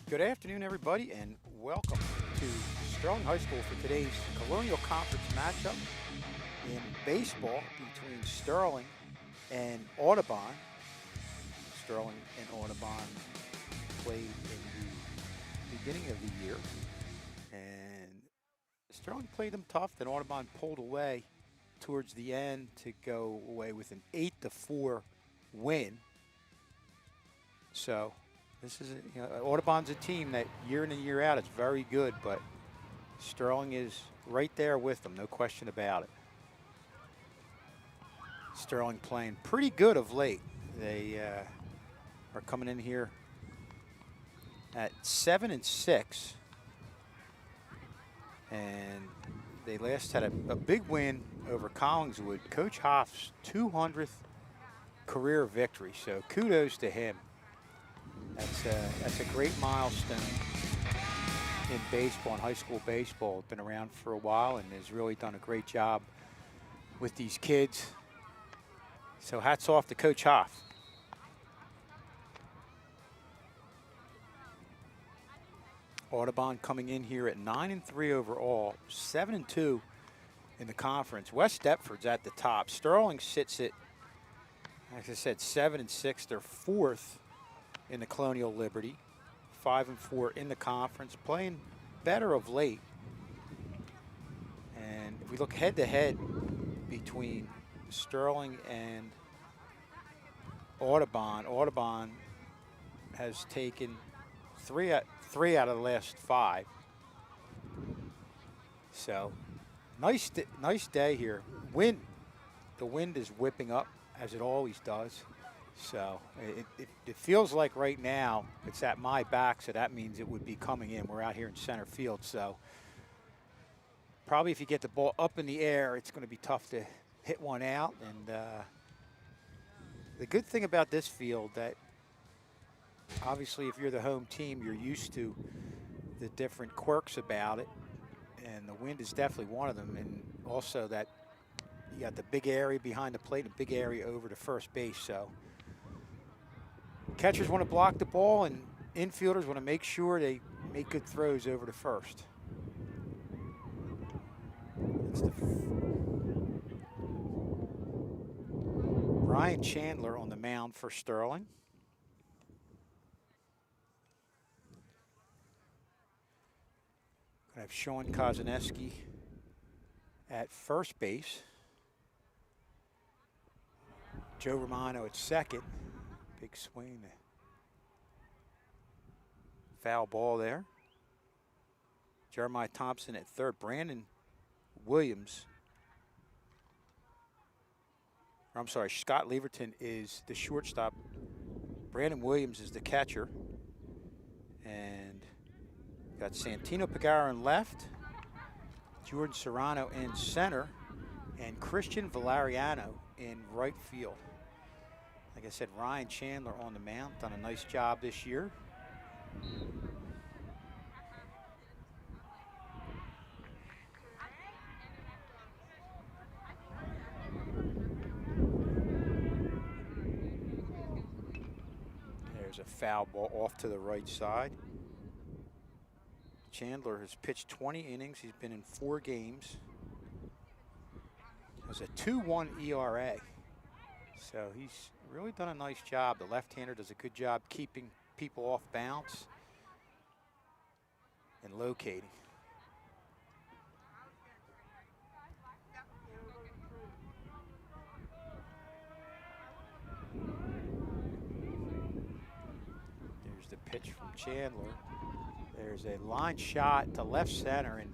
Good afternoon, everybody, and welcome to Sterling High School for today's Colonial Conference matchup in baseball between Sterling and Audubon. Sterling and Audubon played in the beginning of the year, and Sterling played them tough. Then Audubon pulled away towards the end to go away with an 8-4 win. So this is, Audubon's a team that year in and year out is very good, but Sterling is right there with them, no question about it. Sterling playing pretty good of late. They are coming in here at 7-6, and they last had a big win over Collingswood, Coach Hoff's 200th career victory. So kudos to him. That's a great milestone in baseball, in high school baseball. Been around for a while and has really done a great job with these kids. So hats off to Coach Hoff. Audubon coming in here at 9-3 overall, 7-2 in the conference. West Deptford's at the top. Sterling sits at, like I said, 7-6. They're fourth in the Colonial Liberty, 5-4 in the conference, playing better of late. And if we look head-to-head between Sterling and Audubon, Audubon has taken three out of the last 5. So nice day here. The wind is whipping up as it always does. So it feels like right now it's at my back, so that means it would be coming in. We're out here in center field, so probably if you get the ball up in the air, it's going to be tough to hit one out. And the good thing about this field, that obviously if you're the home team, you're used to the different quirks about it, and the wind is definitely one of them. And also that you got the big area behind the plate and big area over to first base. So catchers want to block the ball, and infielders want to make sure they make good throws over to first. Ryan Chandler on the mound for Sterling. I have Sean Kozaneski at first base. Joe Romano at second. Big swing. Foul ball there. Jeremiah Thompson at third. Brandon Williams. I'm sorry, Scott Leverton is the shortstop. Brandon Williams is the catcher. And got Santino Pagara in left. Jordan Serrano in center. And Christian Valeriano in right field. Like I said, Ryan Chandler on the mound, done a nice job this year. There's a foul ball off to the right side. Chandler has pitched 20 innings. He's been in 4 games. Has a 2.1 ERA. So he's really done a nice job. The left-hander does a good job keeping people off bounce and locating. There's the pitch from Chandler. There's a line shot to left center, and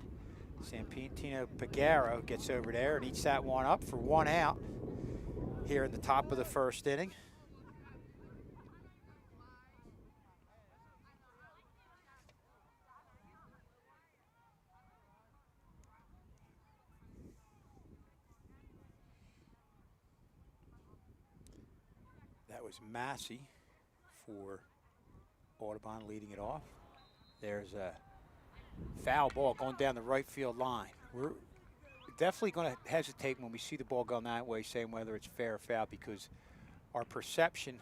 Santino Pagara gets over there and eats that one up for 1 out here in the top of the first inning. That was Massey for Audubon leading it off. There's a foul ball going down the right field line. We're definitely going to hesitate when we see the ball going that way, saying whether it's fair or foul, because our perception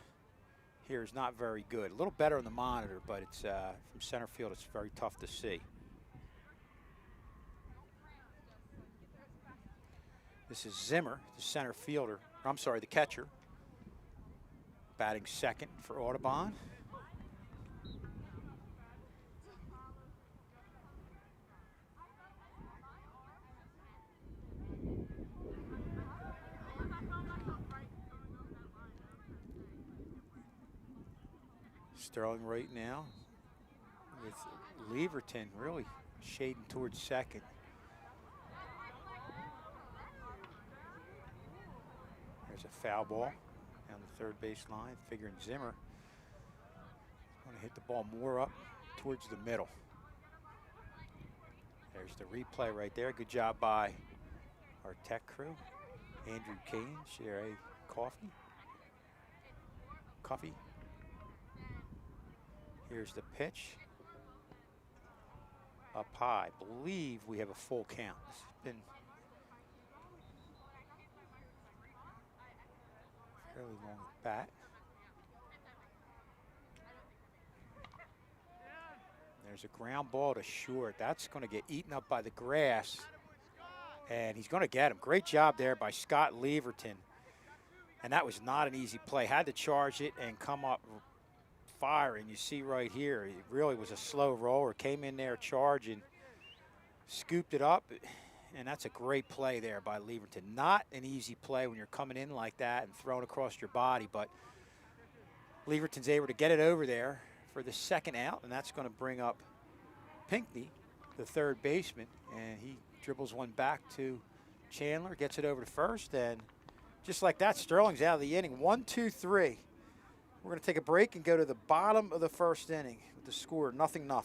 here is not very good. A little better on the monitor, but it's from center field, it's very tough to see. This is Zimmer, the center fielder. I'm sorry, the catcher. Batting second for Audubon. Sterling right now with Leverton really shading towards second. There's a foul ball down the third base line, figuring Zimmer is going to hit the ball more up towards the middle. There's the replay right there. Good job by our tech crew. Andrew Kane, share a coffee. Here's the pitch. Up high. I believe we have a full count. This has been fairly long bat. There's a ground ball to short. That's going to get eaten up by the grass. And he's going to get him. Great job there by Scott Leverton. And that was not an easy play. Had to charge it and come up firing. You see right here, it really was a slow roller. Came in there charging, scooped it up. And that's a great play there by Leverton. Not an easy play when you're coming in like that and throwing across your body. But Leverton's able to get it over there for the second out, and that's going to bring up Pinckney, the third baseman, and he dribbles one back to Chandler, gets it over to first, and just like that, Sterling's out of the inning. 1, 2, 3. We're going to take a break and go to the bottom of the first inning with the score 0-0.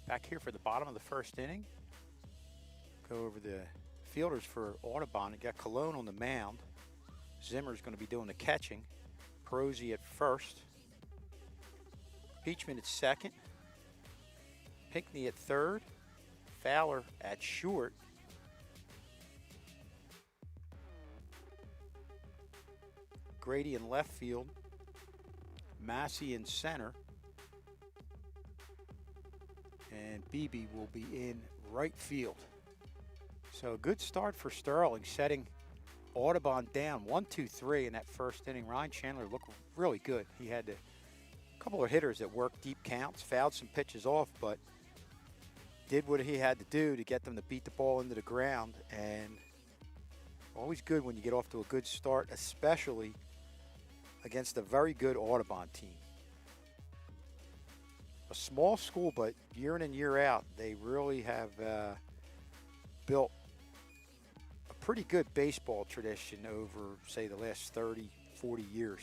Back here for the bottom of the first inning. Go over the fielders for Audubon. You got Colon on the mound. Zimmer's going to be doing the catching. Perosi at first. Peachman at second. Pinckney at third. Fowler at short. Grady in left field. Massey in center. And Beebe will be in right field. So a good start for Sterling, setting Audubon down 1, 2, 3 in that first inning. Ryan Chandler looked really good. He had a couple of hitters that worked deep counts, fouled some pitches off, but did what he had to do to get them to beat the ball into the ground. And always good when you get off to a good start, especially against a very good Audubon team. A small school, but year in and year out, they really have built a pretty good baseball tradition over, say, the last 30, 40 years.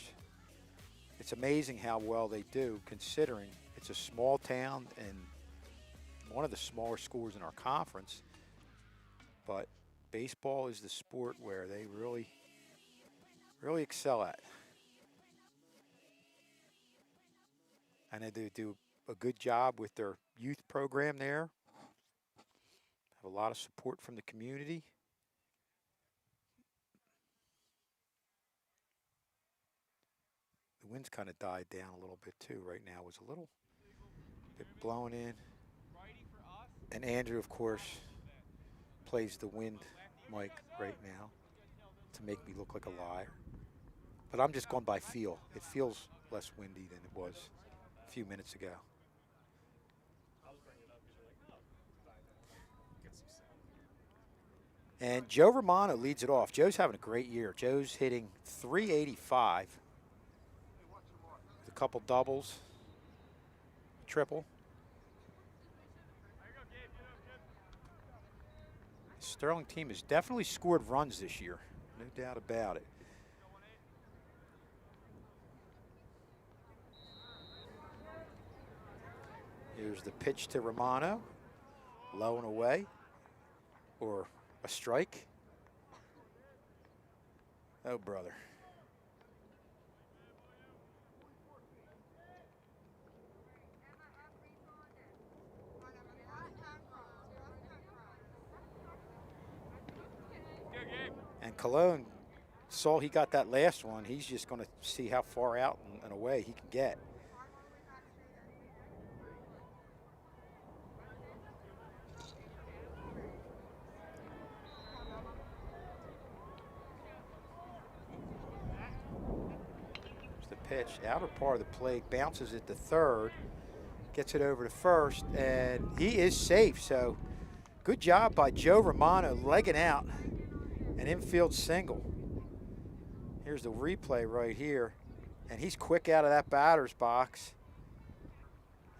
It's amazing how well they do, considering it's a small town and one of the smaller schools in our conference. But baseball is the sport where they really, really excel at. And they do a good job with their youth program there. Have a lot of support from the community. The wind's kind of died down a little bit too right now. It was a little bit blowing in. And Andrew, of course, plays the wind mic right now to make me look like a liar. But I'm just going by feel. It feels less windy than it was a few minutes ago. And Joe Romano leads it off. Joe's having a great year. Joe's hitting .385 with a couple doubles, triple. The Sterling team has definitely scored runs this year, no doubt about it. Here's the pitch to Romano, low and away, or a strike. Oh, brother. And Cologne saw he got that last one. He's just going to see how far out and away he can get. Pitch, outer part of the plate, bounces it to third, gets it over to first, and he is safe. So good job by Joe Romano legging out an infield single. Here's the replay right here, and he's quick out of that batter's box.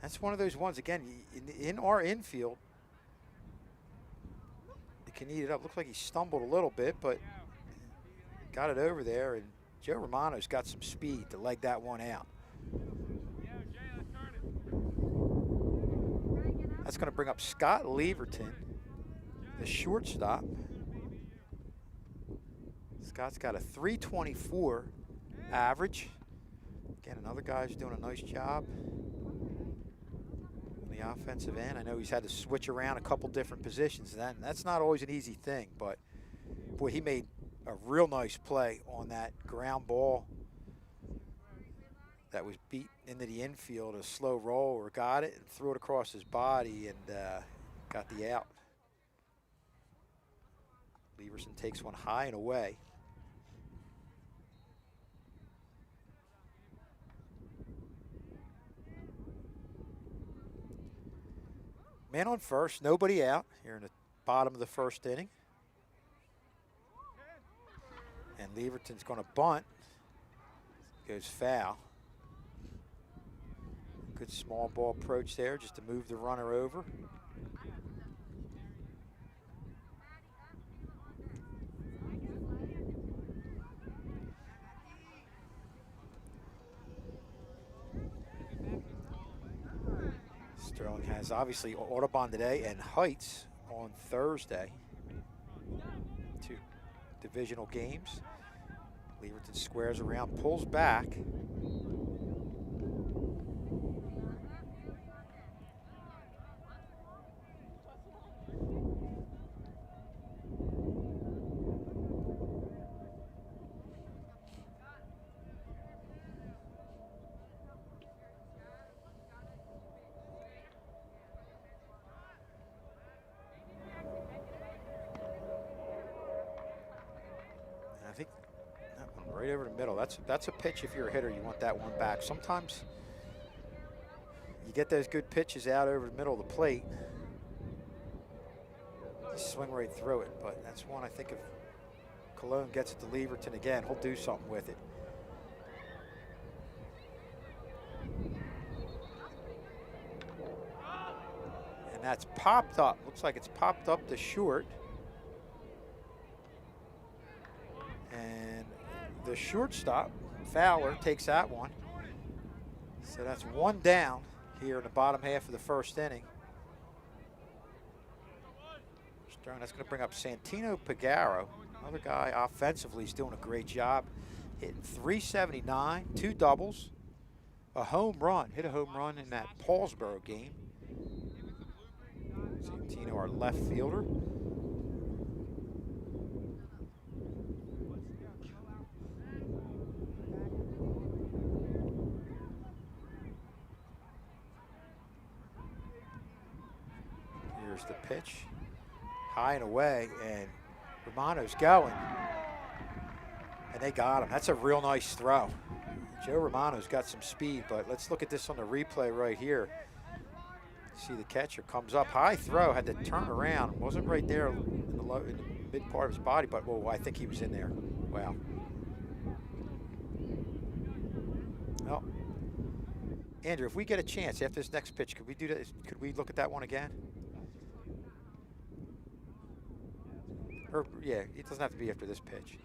That's one of those ones, again, in our infield, you can eat it up. Looks like he stumbled a little bit, but got it over there, and Joe Romano's got some speed to leg that one out. That's going to bring up Scott Leverton, the shortstop. Scott's got a .324 average. Again, another guy who's doing a nice job on the offensive end. I know he's had to switch around a couple different positions. That's not always an easy thing, but boy, he made a real nice play on that ground ball that was beat into the infield, a slow roll, or got it and threw it across his body and got the out. Leverson takes one high and away. Man on first, nobody out here in the bottom of the first inning. And Leverton's going to bunt. Goes foul. Good small ball approach there just to move the runner over. Sterling has obviously Audubon today and Heights on Thursday. Two divisional games. Leverton squares around, pulls back. I think that one right over the middle. That's a pitch. If you're a hitter, you want that one back. Sometimes you get those good pitches out over the middle of the plate, you swing right through it. But that's one I think if Cologne gets it to Leverton again, he'll do something with it. And that's popped up. Looks like it's popped up to short. And the shortstop, Fowler, takes that one. So that's one down here in the bottom half of the first inning. That's going to bring up Santino Pagaro. Another guy offensively is doing a great job. Hitting .379, 2 doubles, a home run. Hit a home run in that Paulsboro game. Santino, our left fielder. Here's the pitch. High and away, and Romano's going. And they got him. That's a real nice throw. Joe Romano's got some speed, but let's look at this on the replay right here. See the catcher comes up, high throw, had to turn around. Wasn't right there in the mid part of his body, but whoa, I think he was in there. Wow. Well, Andrew, if we get a chance after this next pitch, could we do that? Could we look at that one again? Or yeah, it doesn't have to be after this pitch.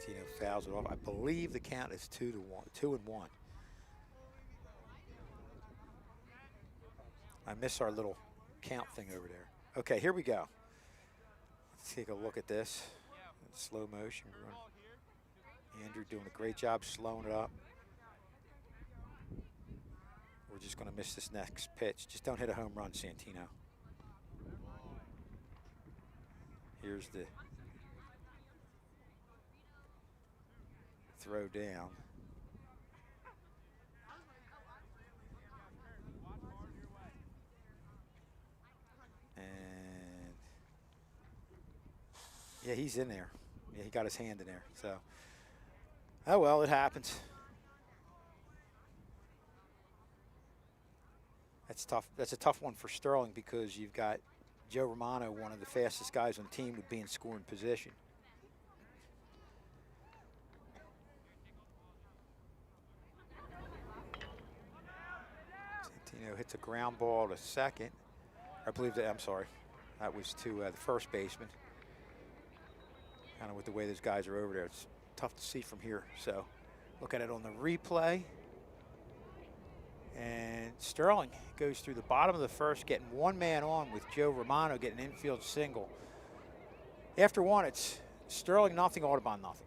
Tino fouls it off. I believe the count is 2-1, 2-1. I miss our little count thing over there. Okay, here we go. Let's take a look at this in slow motion. Andrew doing a great job slowing it up. We're just going to miss this next pitch. Just don't hit a home run, Santino. Here's the throw down. And yeah, he's in there. Yeah, he got his hand in there. So, oh well, it happens. That's tough. That's a tough one for Sterling because you've got Joe Romano, one of the fastest guys on the team, would be in scoring position. Santino hits a ground ball to second. I believe that, I'm sorry, that was to the first baseman. Kind of with the way those guys are over there, it's tough to see from here. So look at it on the replay. And Sterling goes through the bottom of the first, getting one man on with Joe Romano getting an infield single. After one, it's Sterling nothing, Audubon nothing.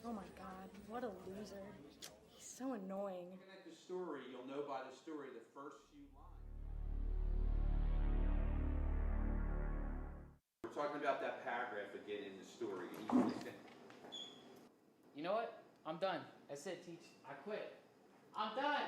Oh my God, what a loser. He's so annoying. Looking at the story, you'll know by the story the first few lines. We're talking about that paragraph again in the story. You know what? I'm done. That's it, Teach. I quit. I'm done.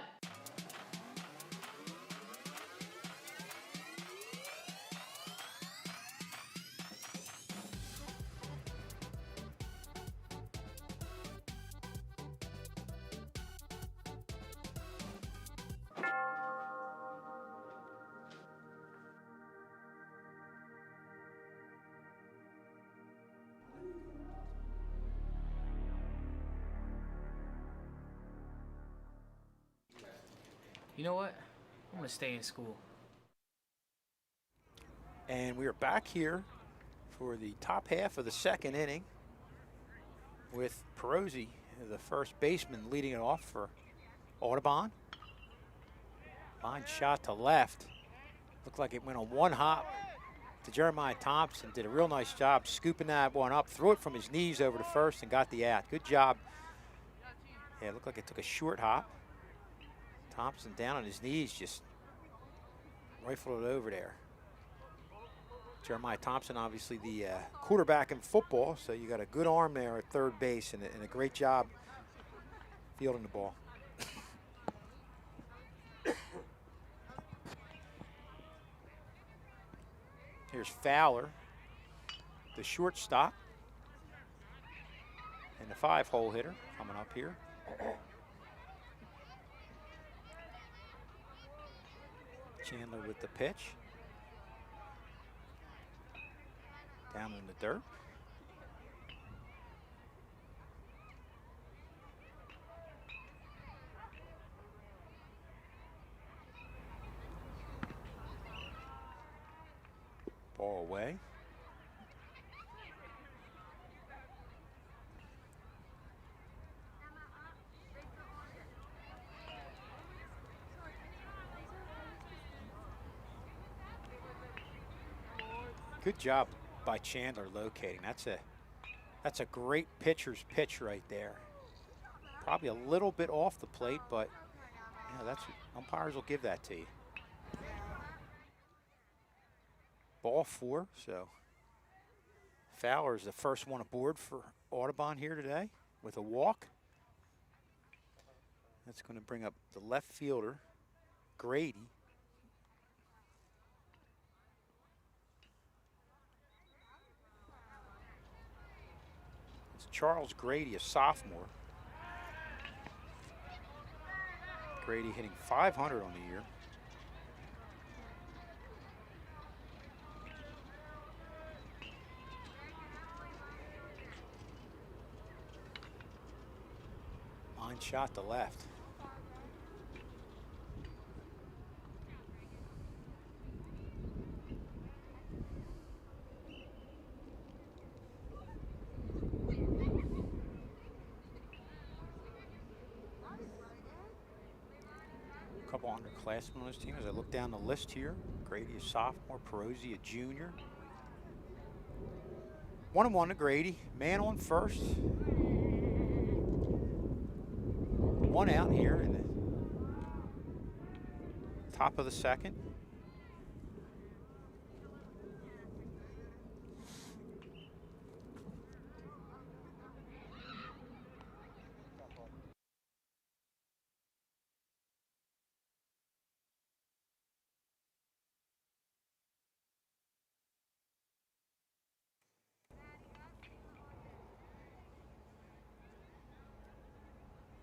You know what? I'm gonna stay in school. And we are back here for the top half of the second inning with Perosi, the first baseman, leading it off for Audubon. Line shot to left. Looked like it went on one hop to Jeremiah Thompson. Did a real nice job scooping that one up, threw it from his knees over to first and got the out. Good job. Yeah, it looked like it took a short hop. Thompson down on his knees, just rifled it over there. Jeremiah Thompson, obviously the quarterback in football, so you got a good arm there at third base and a great job fielding the ball. Here's Fowler, the shortstop, and the 5-hole hitter coming up here. Chandler with the pitch. Down in the dirt. Ball away. Good job by Chandler locating. That's a great pitcher's pitch right there. Probably a little bit off the plate, but that's umpires will give that to you. Ball 4, so Fowler is the first one aboard for Audubon here today with a walk. That's going to bring up the left fielder, Grady. It's Charles Grady, a sophomore. Grady hitting .500 on the year. Line shot to left. A couple underclassmen on this team as I look down the list here. Grady, a sophomore. Perosi, a junior. 1-1 to Grady. Man on first. One out here in the top of the second.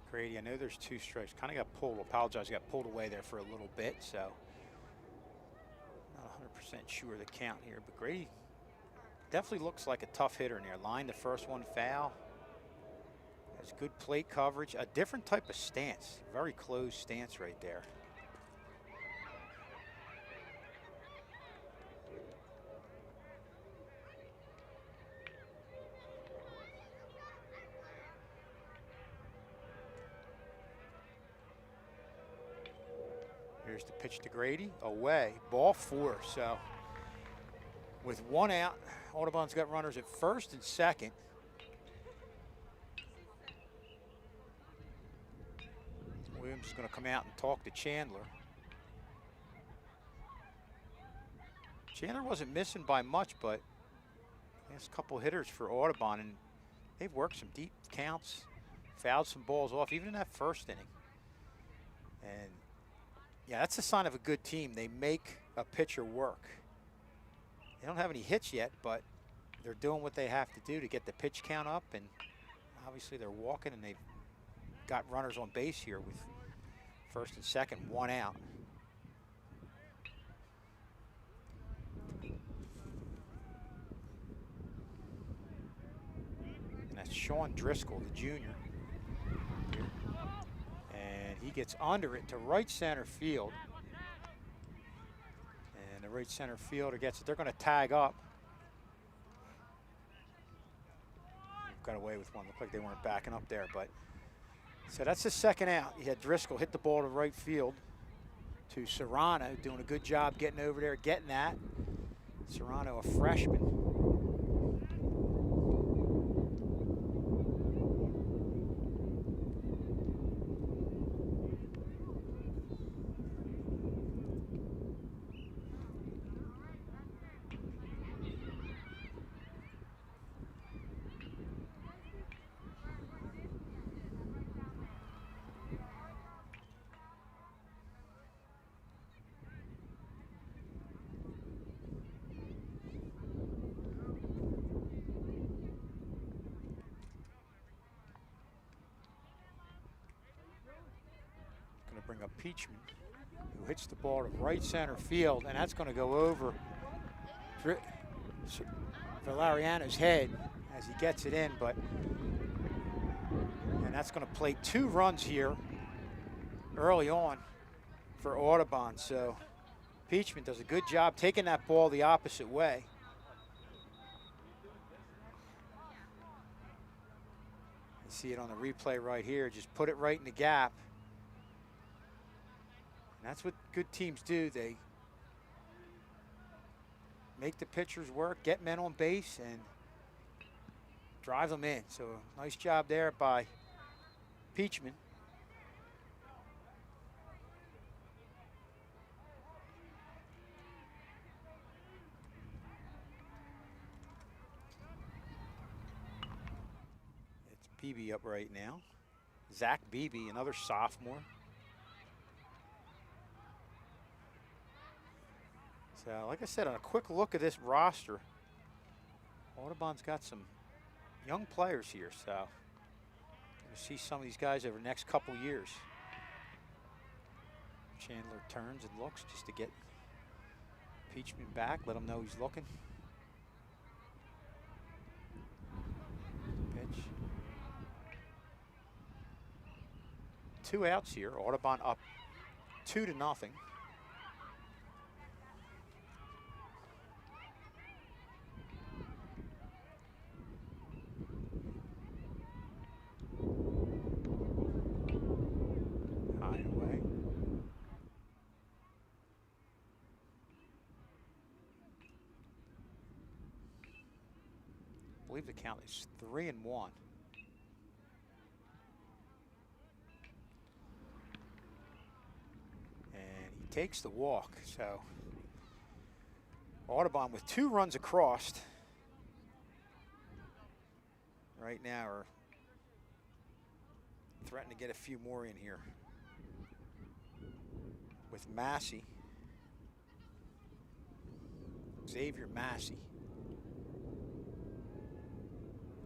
Grady, I know there's 2 strikes. Kind of got pulled. Apologize, got pulled away there for a little bit, so not 100% sure of the count here. But Grady definitely looks like a tough hitter in there. Line the first one foul. Has good plate coverage. A different type of stance. Very closed stance right there. Here's the pitch to Grady, away, ball 4. So with 1 out, Audubon's got runners at first and second. Williams is going to come out and talk to Chandler. Chandler wasn't missing by much, but there's a couple hitters for Audubon, and they've worked some deep counts, fouled some balls off, even in that first inning. And yeah, that's a sign of a good team. They make a pitcher work. They don't have any hits yet, but they're doing what they have to do to get the pitch count up, and obviously they're walking, and they've got runners on base here with first and second, 1 out. And that's Sean Driscoll, the junior. And he gets under it to right center field. And the right center fielder gets it. They're going to tag up. Got away with one. Looked like they weren't backing up there, but so that's the second out. You had Driscoll hit the ball to right field to Serrano, doing a good job getting over there, getting that. Serrano, a freshman. Bring up Peachman, who hits the ball to right center field, and that's going to go over Valeriano's head as he gets it in, and that's going to play 2 runs here early on for Audubon. So Peachman does a good job taking that ball the opposite way. You see it on the replay right here. Just put it right in the gap. And that's what good teams do. They make the pitchers work, get men on base, and drive them in. So nice job there by Peachman. It's Beebe up right now. Zach Beebe, another sophomore. So, like I said, on a quick look at this roster, Audubon's got some young players here, so we'll see some of these guys over the next couple years. Chandler turns and looks just to get Peachman back, let him know he's looking. Pitch. 2 outs here. Audubon up 2-0. High and away. I believe the count is 3-1. And he takes the walk, so Audubon with 2 runs across right now are threatening to get a few more in here with Massey. Xavier Massey.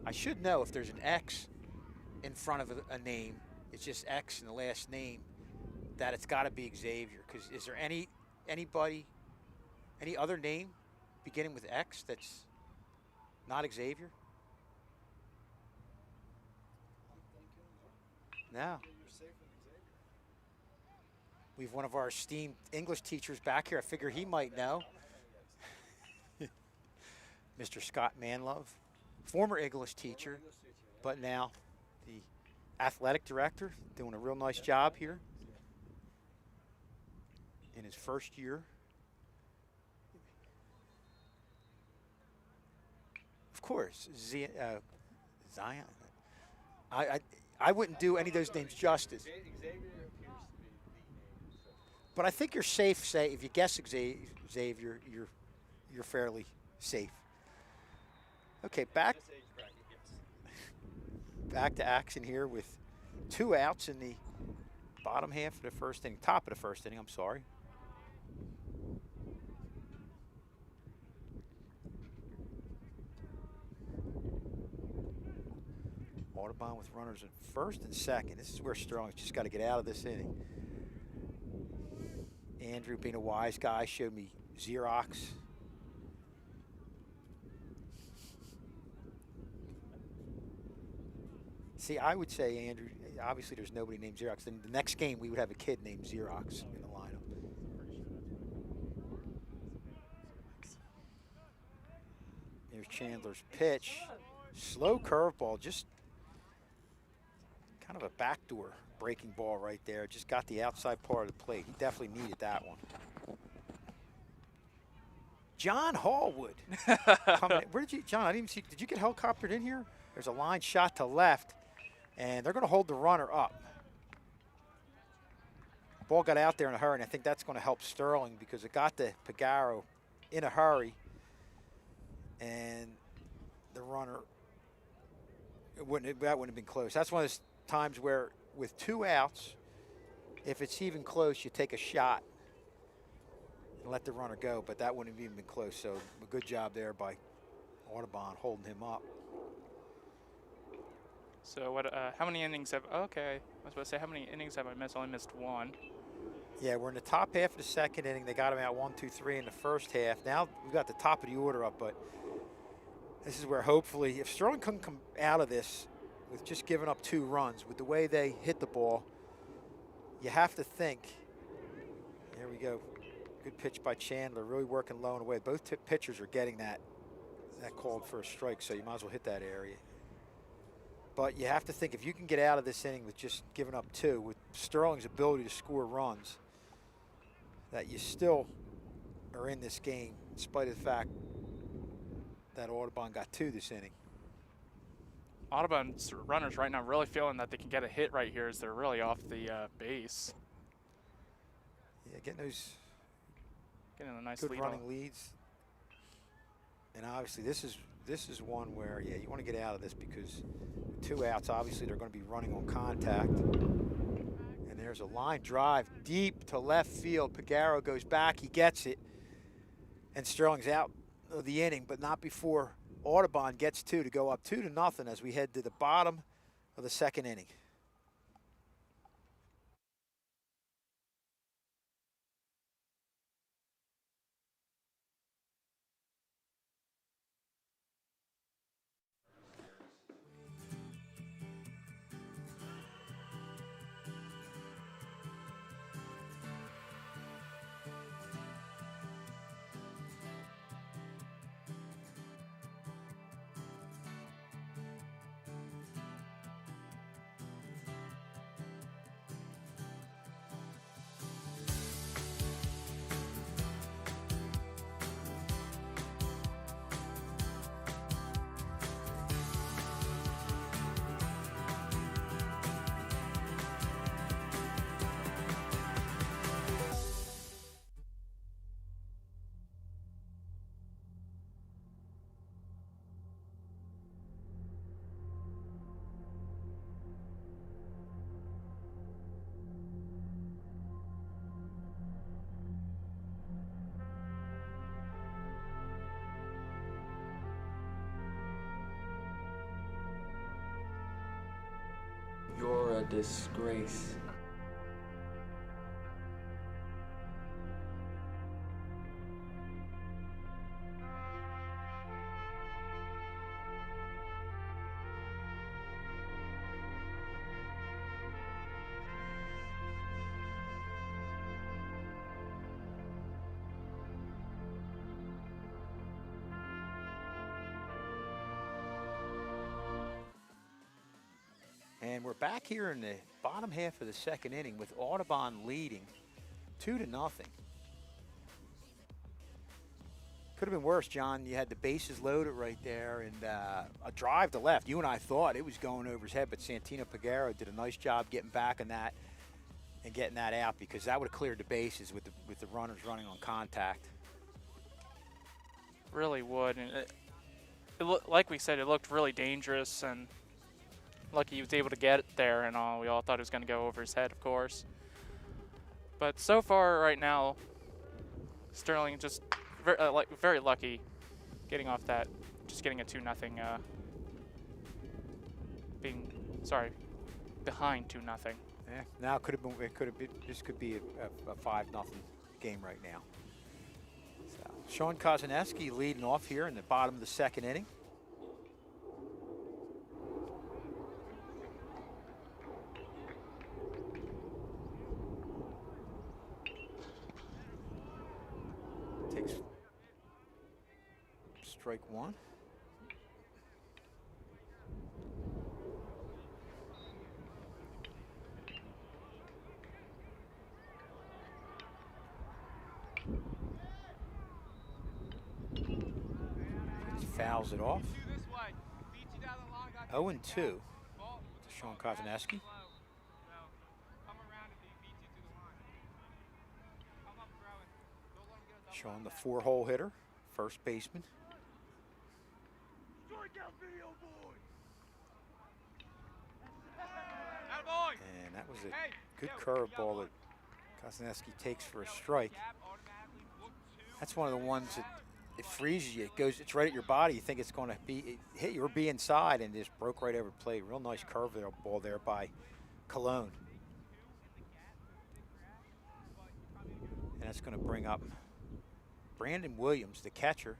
I should know if there's an X in front of a name, it's just X in the last name, that it's got to be Xavier. Because is there any other name beginning with X that's not Xavier? No. We have one of our esteemed English teachers back here. I figure he might know. Mr. Scott Manlove, former English teacher, but now the athletic director, doing a real nice job here in his first year. Of course, Zion. I wouldn't do any of those names justice. But I think you're safe. Say if you guess Xavier, you're fairly safe. Okay, back to action here with 2 outs in the bottom half of the first inning, top of the first inning. I'm sorry. Audubon with runners at first and second. This is where Sterling's just got to get out of this inning. Andrew, being a wise guy, showed me Xerox. See, I would say, Andrew, obviously there's nobody named Xerox. Then the next game, we would have a kid named Xerox in the lineup. There's Chandler's pitch. Slow curveball, just kind of a backdoor breaking ball right there. Just got the outside part of the plate. He definitely needed that one. John Hallwood. Where did you, John, I didn't even see, did you get helicoptered in here? There's a line shot to left, and they're going to hold the runner up. Ball got out there in a hurry, and I think that's going to help Sterling because it got to Pagaro in a hurry, and the runner, that wouldn't have been close. That's one of those times where with 2 outs, if it's even close, you take a shot and let the runner go, but that wouldn't have even been close. So a good job there by Audubon holding him up. So what? How many innings have? Okay, I was about to say how many innings have I missed? Only missed 1. Yeah, we're in the top half of the second inning. They got him out 1, 2, 3 in the first half. Now we've got the top of the order up, but this is where hopefully, if Sterling couldn't come out of this with just giving up 2 runs, with the way they hit the ball, you have to think. There we go. Good pitch by Chandler, really working low and away. Both pitchers are getting that called for a strike, so you might as well hit that area. But you have to think, if you can get out of this inning with just giving up 2, with Sterling's ability to score runs, that you still are in this game, in spite of the fact that Audubon got 2 this inning. Audubon's runners right now really feeling that they can get a hit right here as they're really off the base. Yeah, getting those Getting a nice good lead running leads. And obviously this is one where, yeah, you want to get out of this because 2 outs, obviously they're going to be running on contact. And there's a line drive deep to left field. Pagaro goes back, he gets it. And Sterling's out of the inning, but not before Audubon gets 2 to go up 2-0 as we head to the bottom of the 2nd inning. You're a disgrace. And we're back here in the bottom half of the 2nd inning with Audubon leading 2-0. Could have been worse, John. You had the bases loaded right there and a drive to left. You and I thought it was going over his head, but Santino Pagaro did a nice job getting back on that and getting that out because that would have cleared the bases with the runners running on contact. Really would. And like we said, it looked really dangerous, and lucky he was able to get it there, and all. We all thought it was going to go over his head, of course. But so far, right now, Sterling just very lucky getting off that, just getting a 2-0, behind 2-0. Yeah, now it could have been. This could be a 5-0 game right now. So Sean Kozaneski leading off here in the bottom of the 2nd inning. Takes strike 1. Fouls it off. 0-2 to Sean Kozaneski. Sean, the 4-hole hitter, first baseman. And that was a good curveball that Kozaneski takes for a strike. That's one of the ones that it freezes you. It's right at your body. You think it's going to hit you or be inside, and just broke right over the plate. Real nice curveball there by Cologne. And that's going to bring up Brandon Williams, the catcher.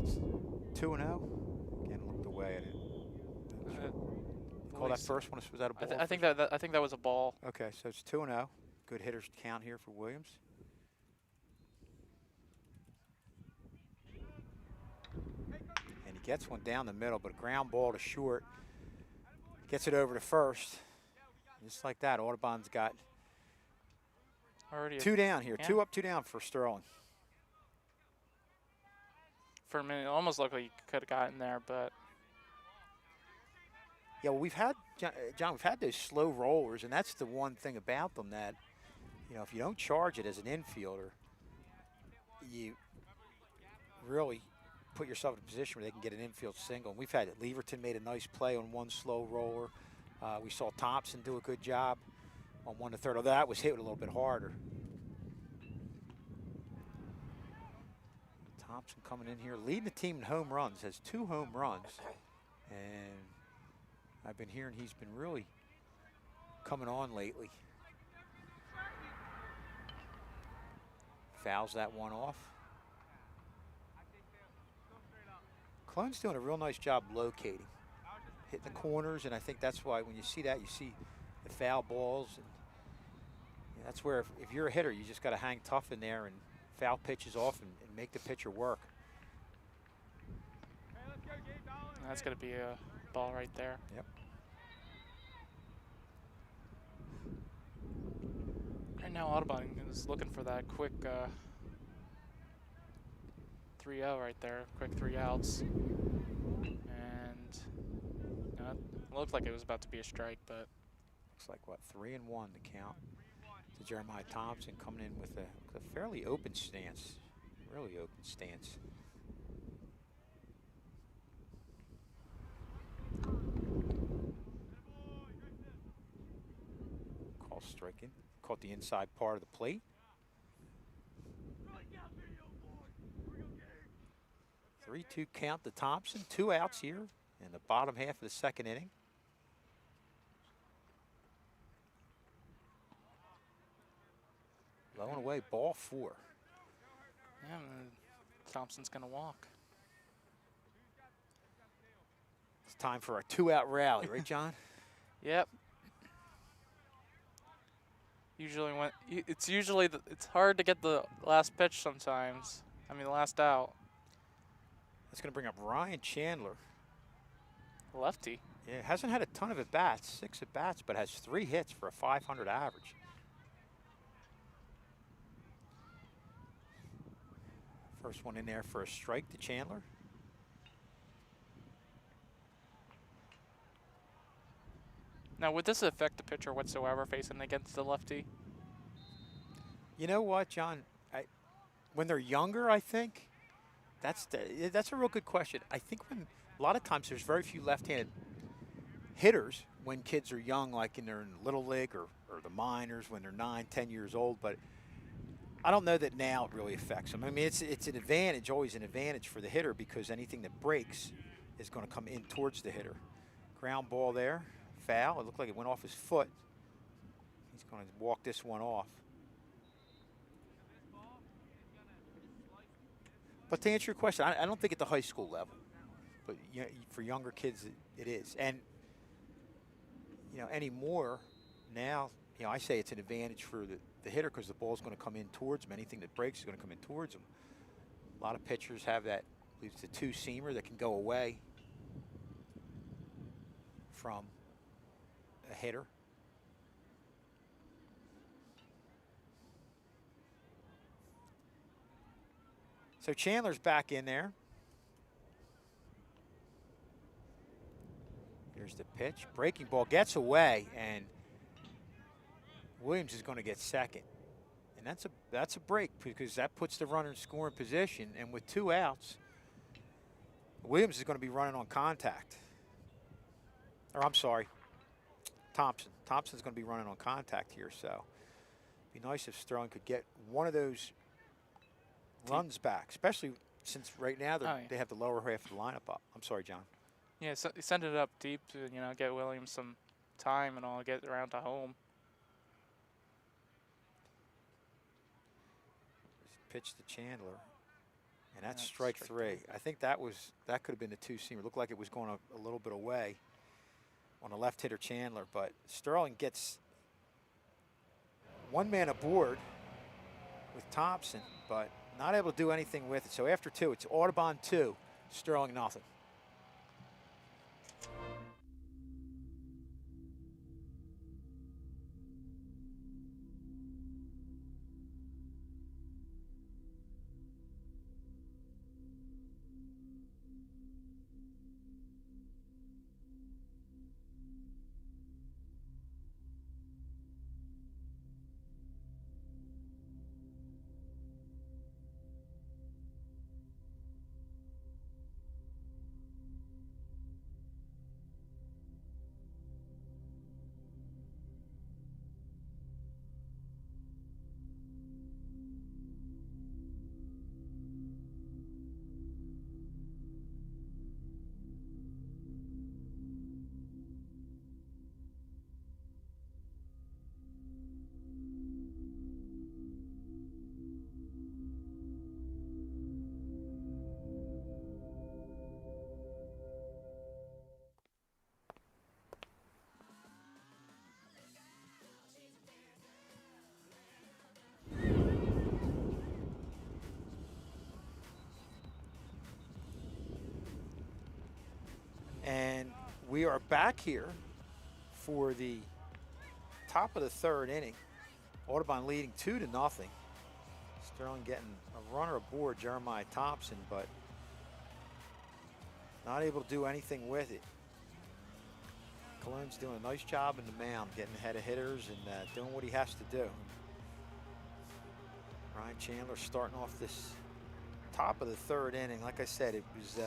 that's 2-0. Again, looked away at it. Call that first one. Was that a ball? I think that was a ball. Okay, so it's 2-0. Good hitters count here for Williams. And he gets one down the middle, but a ground ball to short. Gets it over to first. Just like that, Audubon's got Already 2 down here. Yeah. 2 up, 2 down for Sterling. For a minute, it almost looked like he could have gotten there, but Yeah, well, we've had, John, we've had those slow rollers, and that's the one thing about them that, you know, if you don't charge it as an infielder, you really put yourself in a position where they can get an infield single. And we've had it. Leverton made a nice play on one slow roller. We saw Thompson do a good job on 1 to 3rd, although that was hit a little bit harder. Thompson coming in here, leading the team in home runs, has 2 home runs. And I've been hearing he's been really coming on lately. Fouls that one off. Clone's doing a real nice job locating, hitting the corners, and I think that's why when you see that, you see the foul balls. And that's where if you're a hitter, you just got to hang tough in there and foul pitches off and make the pitcher work. that's going to be a ball right there. Yep. Right now, Audubon is looking for that quick 3-0 right there, quick 3 outs. And you know, it looked like it was about to be a strike, but Looks like, what, 3-1 to count. To Jeremiah Thompson coming in with a fairly open stance, really open stance. Call striking. Caught the inside part of the plate. 3-2 count to Thompson. 2 outs here in the bottom half of the 2nd inning. Low and away, ball 4. yeah, Thompson's going to walk. It's time for a 2-out rally, right, John? Yep. Usually when it's hard to get the last pitch sometimes. I mean, the last out. That's going to bring up Ryan Chandler. Lefty. Yeah, hasn't had a ton of at-bats, 6 at-bats, but has 3 hits for a .500 average. First one in there for a strike to Chandler. Now, would this affect the pitcher whatsoever facing against the lefty? You know what, John? When they're younger, I think that's a real good question. I think when a lot of times there's very few left-handed hitters when kids are young, like in their little league or the minors when they're 9, 10 years old. But I don't know that now it really affects them. I mean, it's an advantage, always an advantage for the hitter because anything that breaks is going to come in towards the hitter. Ground ball there, foul. It looked like it went off his foot. He's going to walk this one off. But to answer your question, I don't think at the high school level, but you know, for younger kids it is. And you know, anymore now, you know, I say it's an advantage for the hitter because the ball's going to come in towards him. Anything that breaks is going to come in towards him. A lot of pitchers have that, I believe it's a 2-seamer that can go away from a hitter. So Chandler's back in there. Here's the pitch. Breaking ball gets away, and Williams is going to get second. And that's a break because that puts the runner in scoring position. And with 2 outs, Williams is going to be running on contact. Or I'm sorry, Thompson. Thompson's going to be running on contact here. So it'd be nice if Sterling could get one of those runs back, especially since right now they have the lower half of the lineup up. I'm sorry, John. Yeah, so send it up deep to, you know, get Williams some time and all, get around to home. Pitch to Chandler. And that's strike three. I think that could have been the two-seamer. Looked like it was going a little bit away on a left hitter Chandler, but Sterling gets one man aboard with Thompson, but not able to do anything with it. So after two, it's Audubon 2, Sterling nothing. And we are back here for the top of the third inning. Audubon leading 2-0. Sterling getting a runner aboard, Jeremiah Thompson, but not able to do anything with it. Cologne's doing a nice job in the mound, getting ahead of hitters and doing what he has to do. Ryan Chandler starting off this top of the third inning. Like I said, it was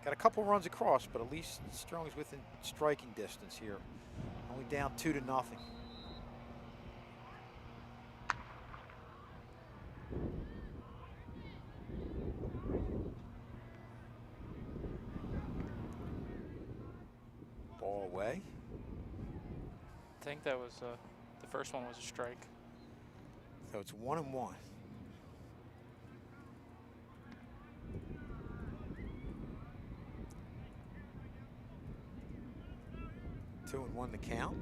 got a couple runs across, but at least Sterling's within striking distance here. Only down 2-0. Ball away. I think that was the first one was a strike. So it's 1-1. Two and one to count.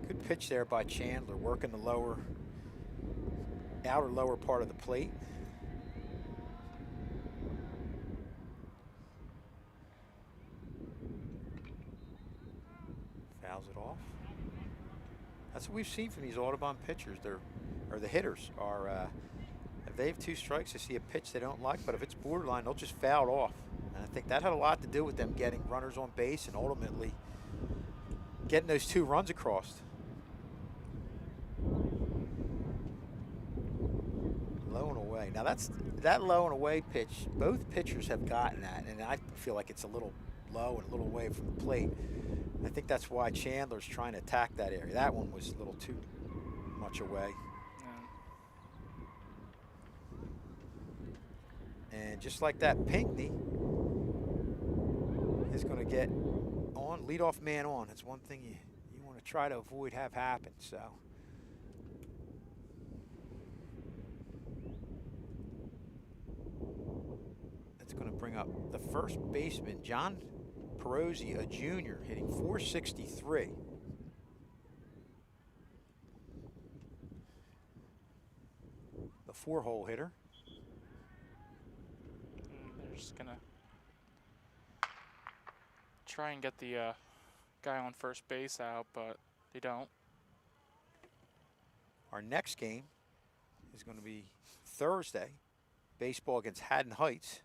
Good pitch there by Chandler, working the outer lower part of the plate. Fouls it off. That's what we've seen from these Audubon pitchers. The hitters are, if they have two strikes, they see a pitch they don't like, but if it's borderline, they'll just foul it off. And I think that had a lot to do with them getting runners on base and ultimately getting those two runs across. Low and away. Now that low and away pitch, both pitchers have gotten that, and I feel like it's a little low and a little away from the plate. I think that's why Chandler's trying to attack that area. That one was a little too much away. And just like that, Pinckney is going to get on, leadoff man on. That's one thing you want to try to avoid have happen. So that's going to bring up the first baseman, John Perosi, a junior, hitting .463. The four-hole hitter. They're just gonna try and get the guy on first base out, but they don't. Our next game is going to be Thursday, baseball against Haddon Heights.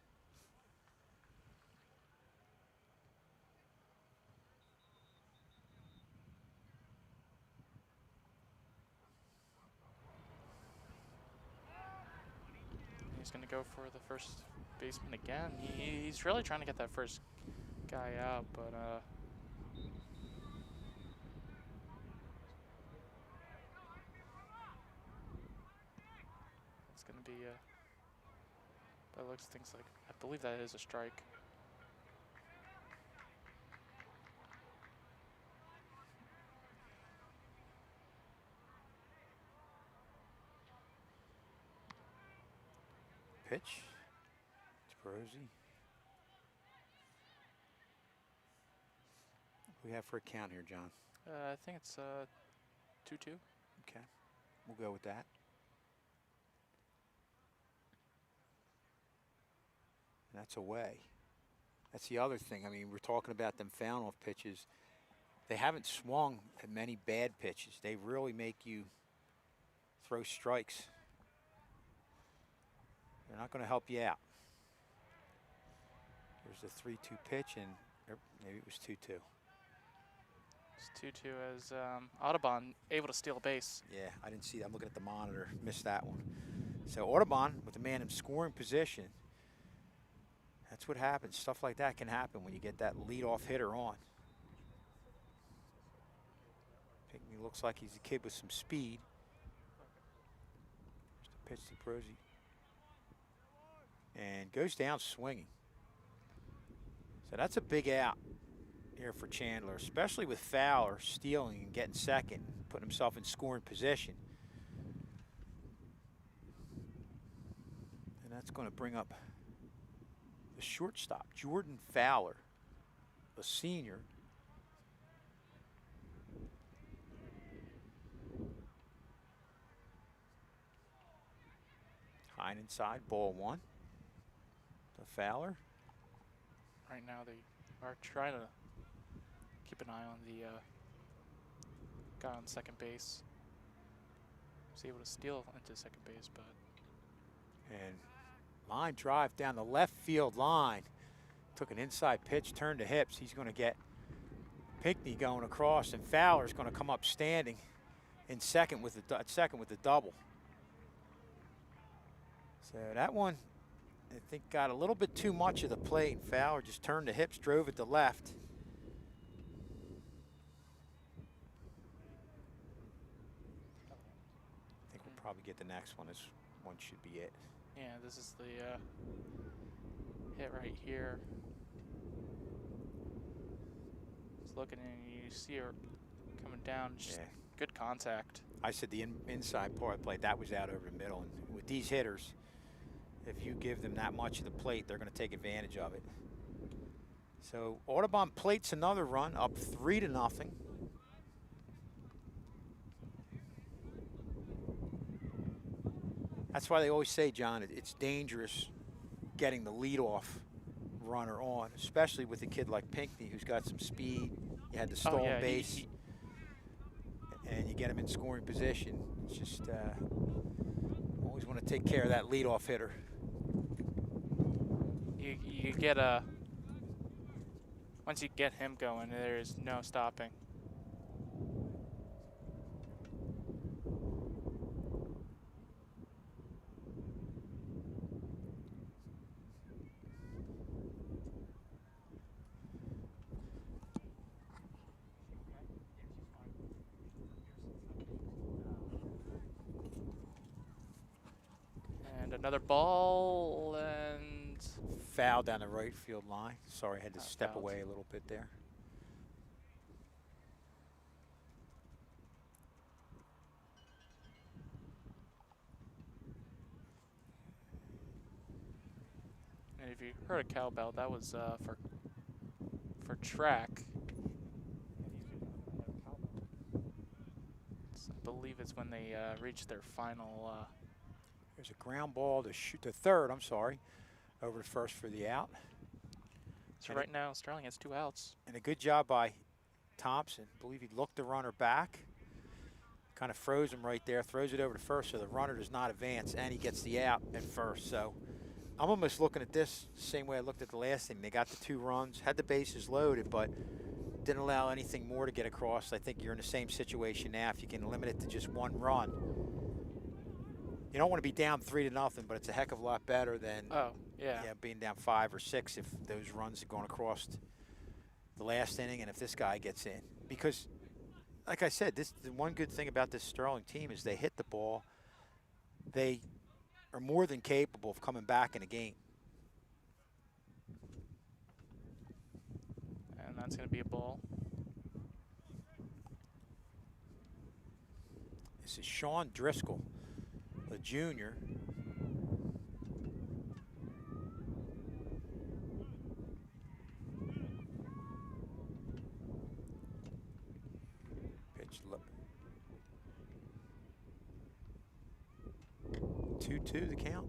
He's going to go for the first baseman again. He's really trying to get that first guy out, but it's going to be that looks things like, I believe that is a strike. pitch. It's Brosey. What do we have for a count here, John? I think it's 2-2. Okay, we'll go with that. And that's away. That's the other thing. I mean, we're talking about them foul-off pitches. They haven't swung at many bad pitches. They really make you throw strikes. They're not going to help you out. There's the 3-2 pitch, and maybe it was 2-2. It's 2-2 as Audubon able to steal a base. Yeah, I didn't see that. I'm looking at the monitor. Missed that one. So Audubon with the man in scoring position. That's what happens. Stuff like that can happen when you get that leadoff hitter on. Pinkney looks like he's a kid with some speed. Just a pitch to Brosey. And goes down swinging. So that's a big out here for Chandler, especially with Fowler stealing and getting second, putting himself in scoring position. And that's going to bring up the shortstop, Jordan Fowler, a senior. High and inside, ball one. To Fowler. Right now they are trying to keep an eye on the guy on second base. Was able to steal into second base, but And line drive down the left field line. Took an inside pitch, turned to hips. He's going to get Pinkney going across, and Fowler's going to come up standing in second with the double. So that one, I think, got a little bit too much of the plate. Fowler just turned the hips, drove it to left. I think we'll probably get the next one. This one should be it. yeah, this is the hit right here. Just looking and you see her coming down, just Yeah. good contact. I said the inside part of the plate, that was out over the middle. And with these hitters, if you give them that much of the plate, they're going to take advantage of it. So Audubon plates another run, up 3-0. That's why they always say, John, it's dangerous getting the leadoff runner on, especially with a kid like Pinkney who's got some speed. You had the stolen yeah, base, and you get him in scoring position. It's just always want to take care of that leadoff hitter. You get once you get him going, there is no stopping. And another ball, and Foul down the right field line. Sorry, I had to step fouled. away a little bit there. And if you heard a cowbell, that was for track. I believe it's when they reach their final. There's a ground ball to shoot to third. I'm sorry, over to first for the out. So And right now, Sterling has 2 outs. And a good job by Thompson. I believe he looked the runner back, kind of froze him right there, throws it over to first, so the runner does not advance, and he gets the out at first. So I'm almost looking at this the same way I looked at the last thing. They got the 2 runs, had the bases loaded, but didn't allow anything more to get across. I think you're in the same situation now if you can limit it to just 1 run. You don't want to be down 3-0, but it's a heck of a lot better than being down 5 or 6 if those runs are going across the last inning and if this guy gets in. Because, like I said, the one good thing about this Sterling team is they hit the ball. They are more than capable of coming back in a game. And that's going to be a ball. This is Sean Driscoll, a junior. pitch. 2-2 the count.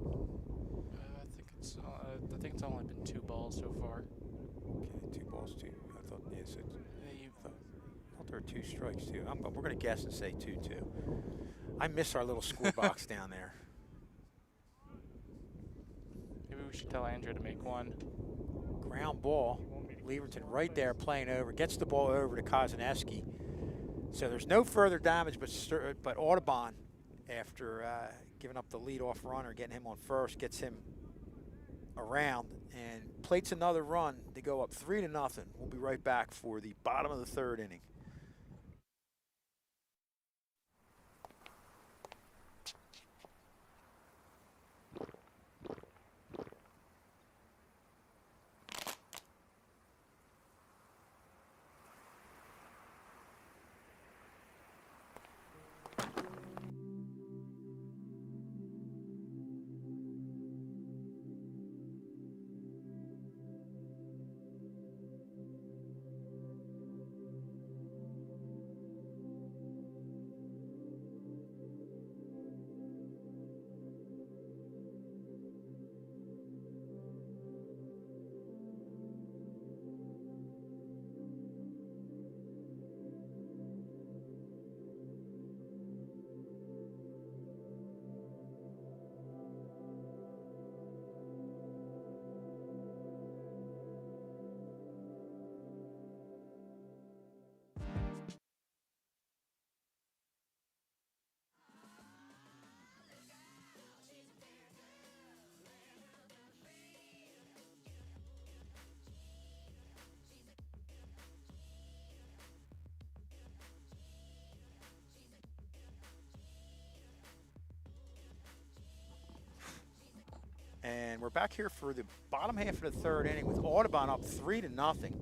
I think it's only been 2 balls so far. Okay, 2 balls, 2. I thought, yes, You, I thought there were 2 strikes too. We're going to guess and say 2-2. I miss our little score box down there. maybe we should tell Andrew to make one. Ground ball. Leverton right there playing over. Gets the ball over to Kozaneski. So there's no further damage, but Audubon, after giving up the leadoff runner, getting him on first, gets him around and plates another run to go up 3-0. We'll be right back for the bottom of the 3rd inning. And we're back here for the bottom half of the 3rd inning with Audubon up 3-0.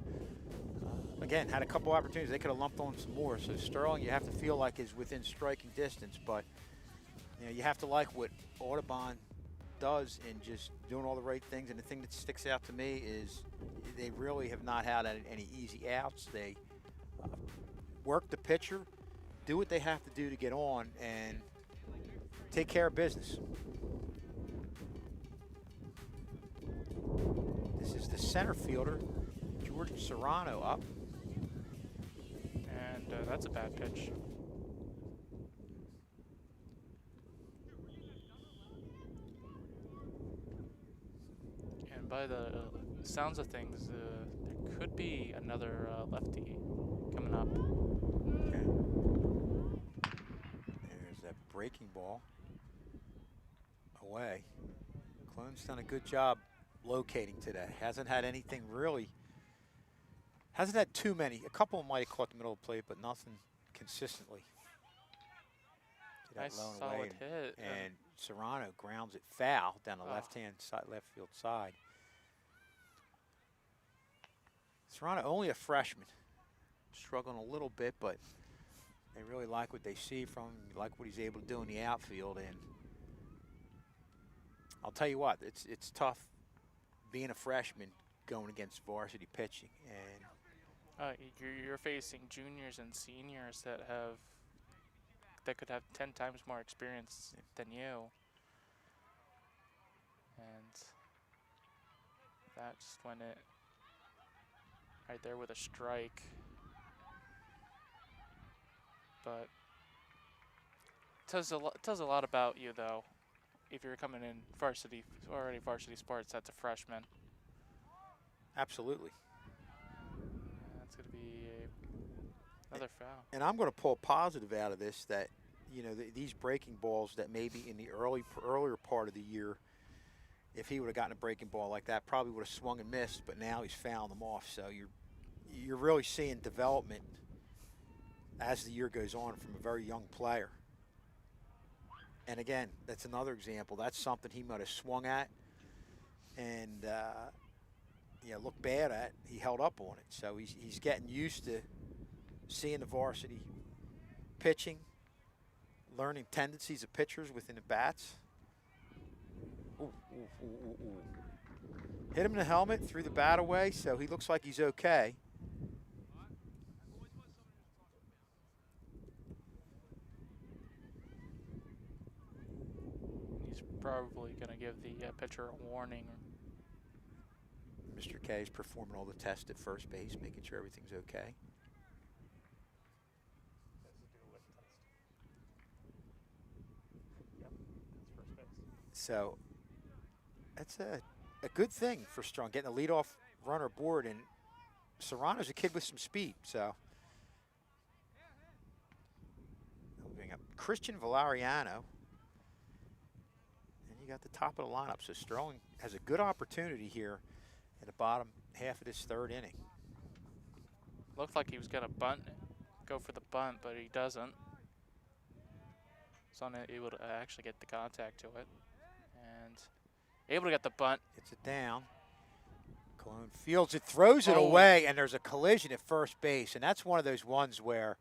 Again, had a couple opportunities. They could have lumped on some more. So Sterling, you have to feel like is within striking distance, but you have to like what Audubon does in just doing all the right things. And the thing that sticks out to me is they really have not had any easy outs. They work the pitcher, do what they have to do to get on, and take care of business. This is the center fielder, George Serrano, up. And that's a bad pitch. And by the sounds of things, there could be another lefty coming up. Okay. There's that breaking ball away. Clone's done a good job locating today. Hasn't had anything really. Hasn't had too many. A couple might have caught the middle of the plate, but nothing consistently. Nice solid hit. And Serrano grounds it foul down the left field side. Serrano only a freshman, struggling a little bit, but they really like what they see from him, like what he's able to do in the outfield. And I'll tell you what, it's tough being a freshman going against varsity pitching. And you're facing juniors and seniors that could have 10 times more experience than you. And that just went it right there with a strike. But tells a lot about you, though, if you're coming in varsity sports as a freshman. Absolutely. That's going to be another foul. And I'm going to pull a positive out of this, that these breaking balls that maybe in the earlier part of the year, if he would have gotten a breaking ball like that, probably would have swung and missed, but now he's fouling them off. So you're really seeing development as the year goes on from a very young player. And again, that's another example. That's something he might have swung at and looked bad at. He held up on it. So he's getting used to seeing the varsity pitching, learning tendencies of pitchers within the bats. Ooh, ooh, ooh, ooh, ooh. Hit him in the helmet, threw the bat away, so he looks like he's okay. probably going to give the pitcher a warning. Mr. K is performing all the tests at first base, making sure everything's okay. So that's a good thing for Strong, getting a leadoff runner aboard, and Serrano's a kid with some speed, so. Moving up, Christian Valeriano. And you got the top of the lineup, so Sterling has a good opportunity here in the bottom half of this third inning. Looked like he was going to go for the bunt, but he doesn't. He's unable to actually get the contact to it. And able to get the bunt. Gets it down. Cologne fields it, throws it away, and there's a collision at first base. And that's one of those ones where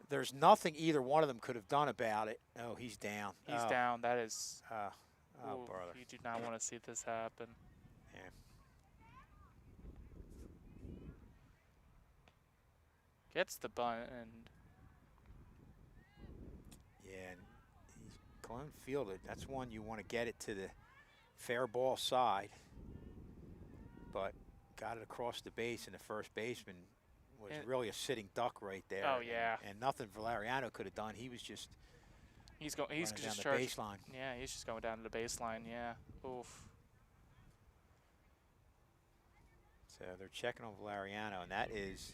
there's nothing either one of them could have done about it. Oh, he's down. He's down. That is. Brother. You do not want to see this happen. Yeah. Gets the bunt and. Yeah, and Cologne fielded. That's one you want to get it to the fair ball side, but got it across the base, and the first baseman was really a sitting duck right there. Oh yeah. And nothing Valeriano could have done. He was just. He's down just the baseline. Yeah, he's just going down to the baseline. Yeah. Oof. So they're checking on Valeriano, and that is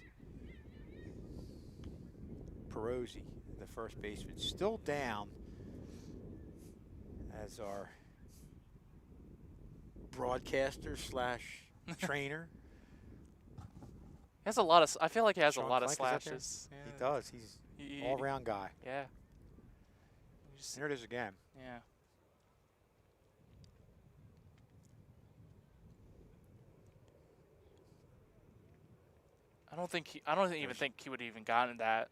Perosi, the first baseman, still down as our broadcaster / trainer. He has a lot of. I feel like he has Sean a lot of Flank is up there? slashes. Yeah. He does. He's all-around guy. Yeah. Here it is again. Yeah. I don't even think he would have even gotten that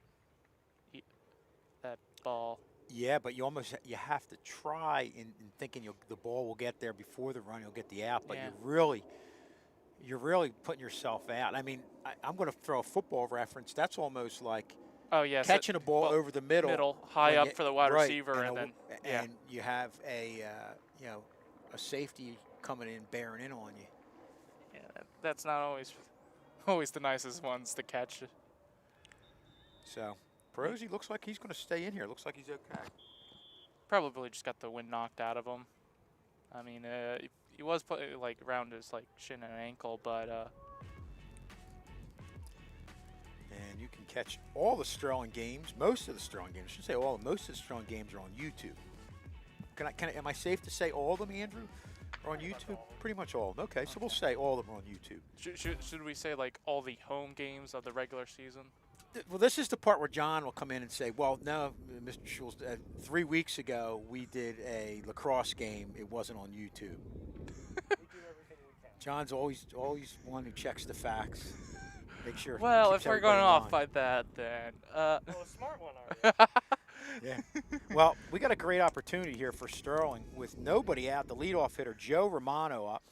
ball. Yeah, but you have to try in thinking the ball will get there before the run, you'll get the out. But you're really putting yourself out. I mean, I'm going to throw a football reference. That's almost like catching a ball over the middle, high up for the wide receiver, and you have a safety coming in, bearing in on you. Yeah, that's not always the nicest ones to catch. So Perosi looks like he's going to stay in here. Looks like he's okay. Probably just got the wind knocked out of him. I mean, he was like around his shin and ankle, but. And you can catch all the Sterling games, most of the Sterling games. I should say all. Most of the Sterling games are on YouTube. Am I safe to say all of them, Andrew, are on YouTube? Pretty much all of them. Okay, so we'll say all of them are on YouTube. Should we say all the home games of the regular season? Well, this is the part where John will come in and say, well, no, Mr. Schultz, 3 weeks ago we did a lacrosse game. It wasn't on YouTube. John's always one who checks the facts. Make sure. Well, if we're going off by that, then. Well, a smart one, are you? Yeah. Well, we got a great opportunity here for Sterling with nobody out. The leadoff hitter, Joe Romano, up.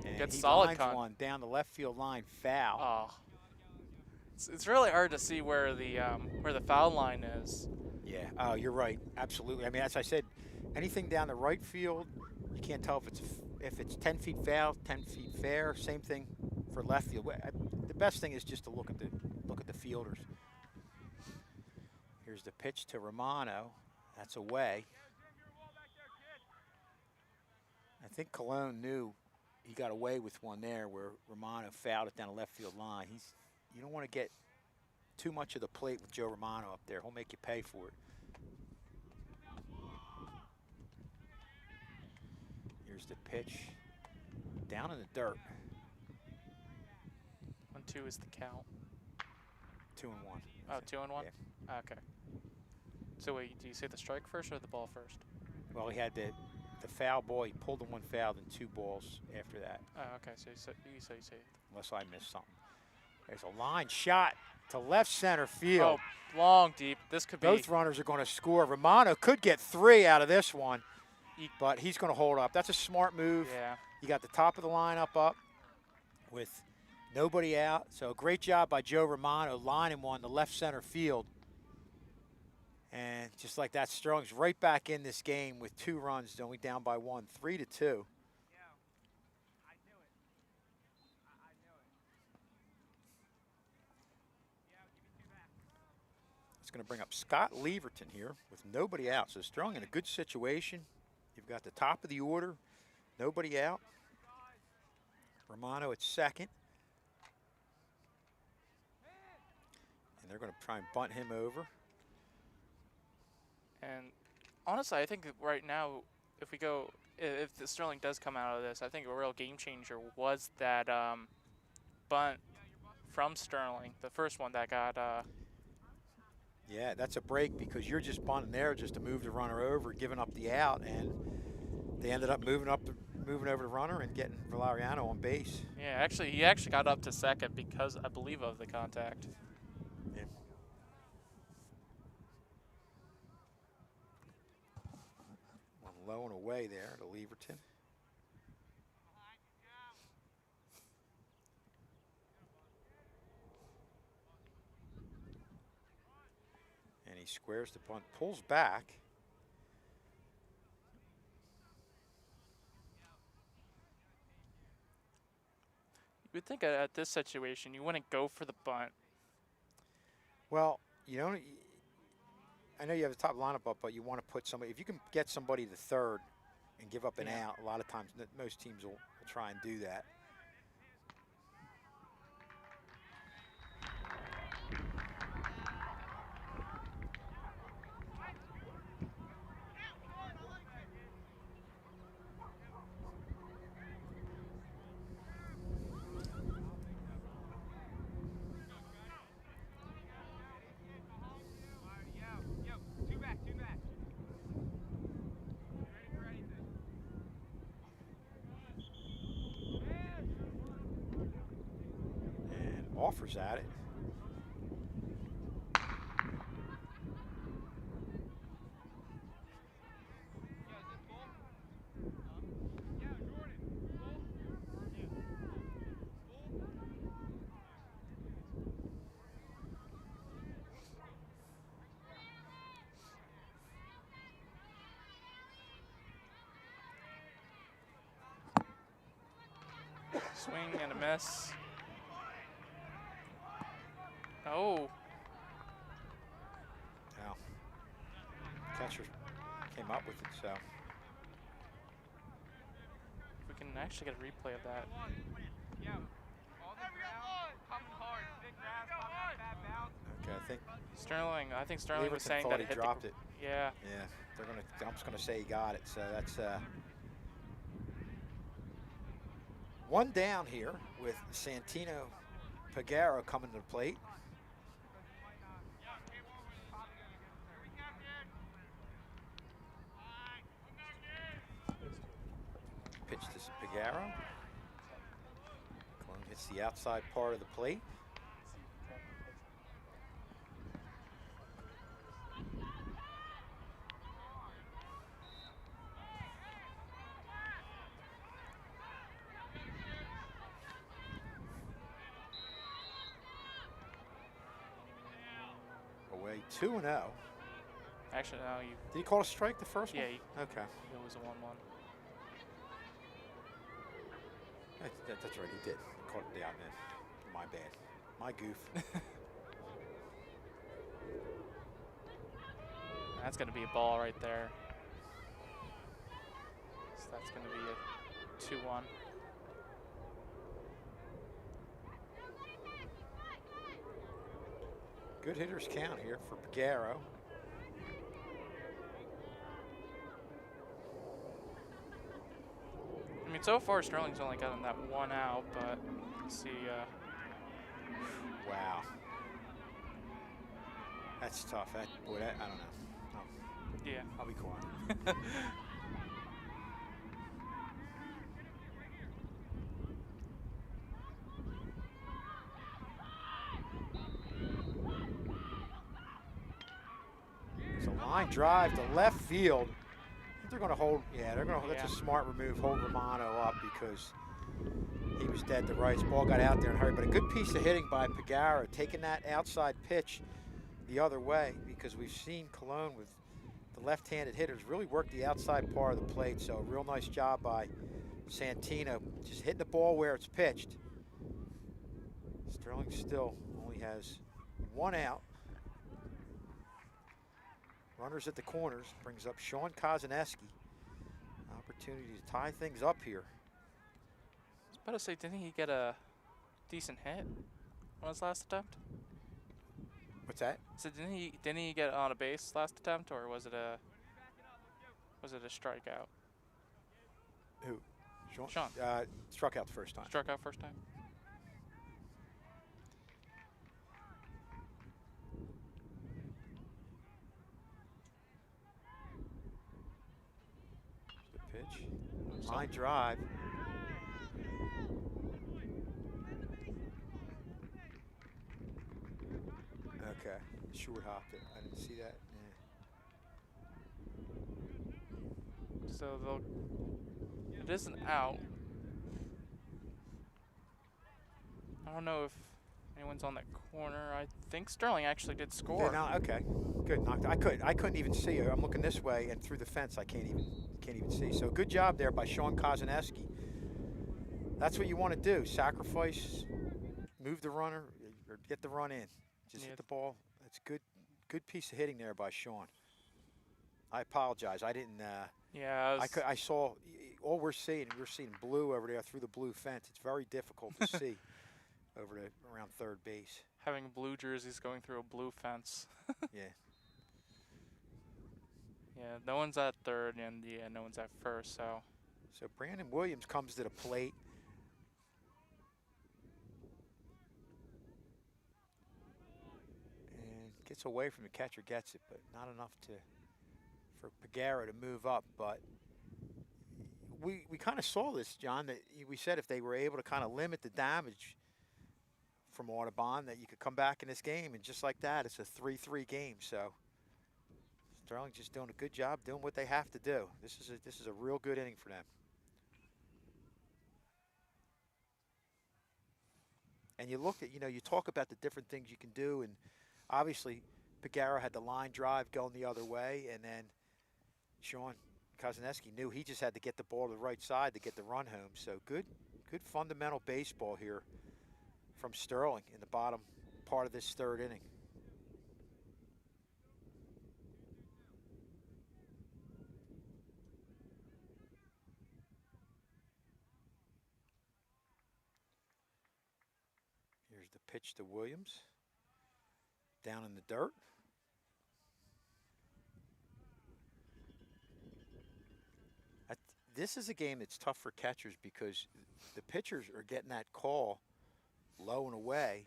And gets he solid lines one down the left field line, foul. Oh. It's really hard to see where the foul line is. Yeah. Oh, you're right. Absolutely. I mean, as I said, anything down the right field, you can't tell if it's 10 feet foul, 10 feet fair. Same thing for left field. The best thing is just to look at the fielders. Here's the pitch to Romano. That's away. I think Cologne knew he got away with one there where Romano fouled it down the left field line. You don't want to get too much of the plate with Joe Romano up there. He'll make you pay for it. Here's the pitch. Down in the dirt. 1-2 is the count. 2-1. Oh, 2-1? Yeah. Okay. So wait, do you say the strike first or the ball first? Well, he had the foul ball. He pulled the one foul, then 2 balls after that. Oh, okay. So you say. Unless I missed something. There's a line shot to left center field. Oh, long deep. This could be. Both runners are going to score. Romano could get 3 out of this one, but he's going to hold up. That's a smart move. Yeah. You got the top of the lineup up with nobody out. So great job by Joe Romano lining one to left center field. And just like that, Sterling's right back in this game with 2 runs, only down by 1, 3-2. It's going to bring up Scott Leverton here with nobody out. So Sterling in a good situation. You've got the top of the order, nobody out. Romano at second. And they're going to try and bunt him over. And honestly, I think that right now, if the Sterling does come out of this, I think a real game changer was that bunt from Sterling, the first one that got. Yeah, that's a break because you're just bunting there just to move the runner over, giving up the out, and they ended up moving over the runner and getting Valeriano on base. Yeah, actually, he actually got up to second because I believe of the contact. Yeah. One low and away there to Leverton. And he squares the bunt, pulls back. You would think at this situation you wouldn't go for the bunt. Well, you know, I know you have the top lineup up, but you want to put somebody, if you can get somebody to third and give up an out, a lot of times most teams will try and do that. Offers at it. Swing and a miss. Oh. Now, catcher came up with it, so. We can actually get a replay of that. Okay, I think Sterling was saying thought that he it hit dropped it. Yeah. Yeah, I'm just gonna say he got it, so that's one down here with Santino Pagaro coming to the plate. Pitch to Pagaro. Clone hits the outside part of the plate. Away 2-0. Actually, no, you. Did he call a strike the first Yeah, one? Okay. It was a 1-1. That's right, he did. Caught it down then. My bad. My goof. That's going to be a ball right there. So that's going to be a 2-1. Good hitters count here for Pagaro. I mean, so far Sterling's only gotten that 1 out, but let's see. Wow. That's tough. I don't know. Yeah. I'll be quiet. It's a line drive to left field. They're going to hold. Yeah, they're going to. That's a smart remove. Hold Romano up because he was dead to rights. Ball got out there in a hurry, but a good piece of hitting by Pagaro, taking that outside pitch. the other way, because we've seen Cologne with the left-handed hitters really work the outside part of the plate. So a real nice job by Santino, just hitting the ball where it's pitched. Sterling still only has 1 out. Runners at the corners, brings up Sean Kozaneski. Opportunity to tie things up here. I was about to say, didn't he get a decent hit on his last attempt? What's that? So didn't he get on a base last attempt, or was it a strikeout? Who? Sean. Struck out the first time. Struck out first time. The pitch. Line drive. Okay. Short hopped it. I didn't see that. Yeah. So it isn't out. I don't know if anyone's on that corner. I think Sterling actually did score. Yeah, no, okay. Good. Knocked. I couldn't even see it. I'm looking this way, and through the fence, I can't even see. So good job there by Sean Kozaneski. That's what you want to do. Sacrifice, move the runner, or get the run in. Just hit the ball. That's good piece of hitting there by Sean. I apologize. I didn't. Yeah. I saw all we're seeing blue over there through the blue fence. It's very difficult to see over around third base. Having blue jerseys going through a blue fence. Yeah. Yeah, no one's at third, and no one's at first, so. So Brandon Williams comes to the plate. And gets away from the catcher, gets it, but not enough for Pagara to move up. But we kind of saw this, John, that we said if they were able to kind of limit the damage from Audubon, that you could come back in this game, and just like that, it's a 3-3 game. So Sterling just doing a good job doing what they have to do. This is a real good inning for them. And you look at, you talk about the different things you can do, and obviously Pagara had the line drive going the other way, and then Sean Kozaneski knew he just had to get the ball to the right side to get the run home. So good fundamental baseball here from Sterling in the bottom part of this third inning. Here's the pitch to Williams. Down in the dirt. This is a game that's tough for catchers because the pitchers are getting that call low and away,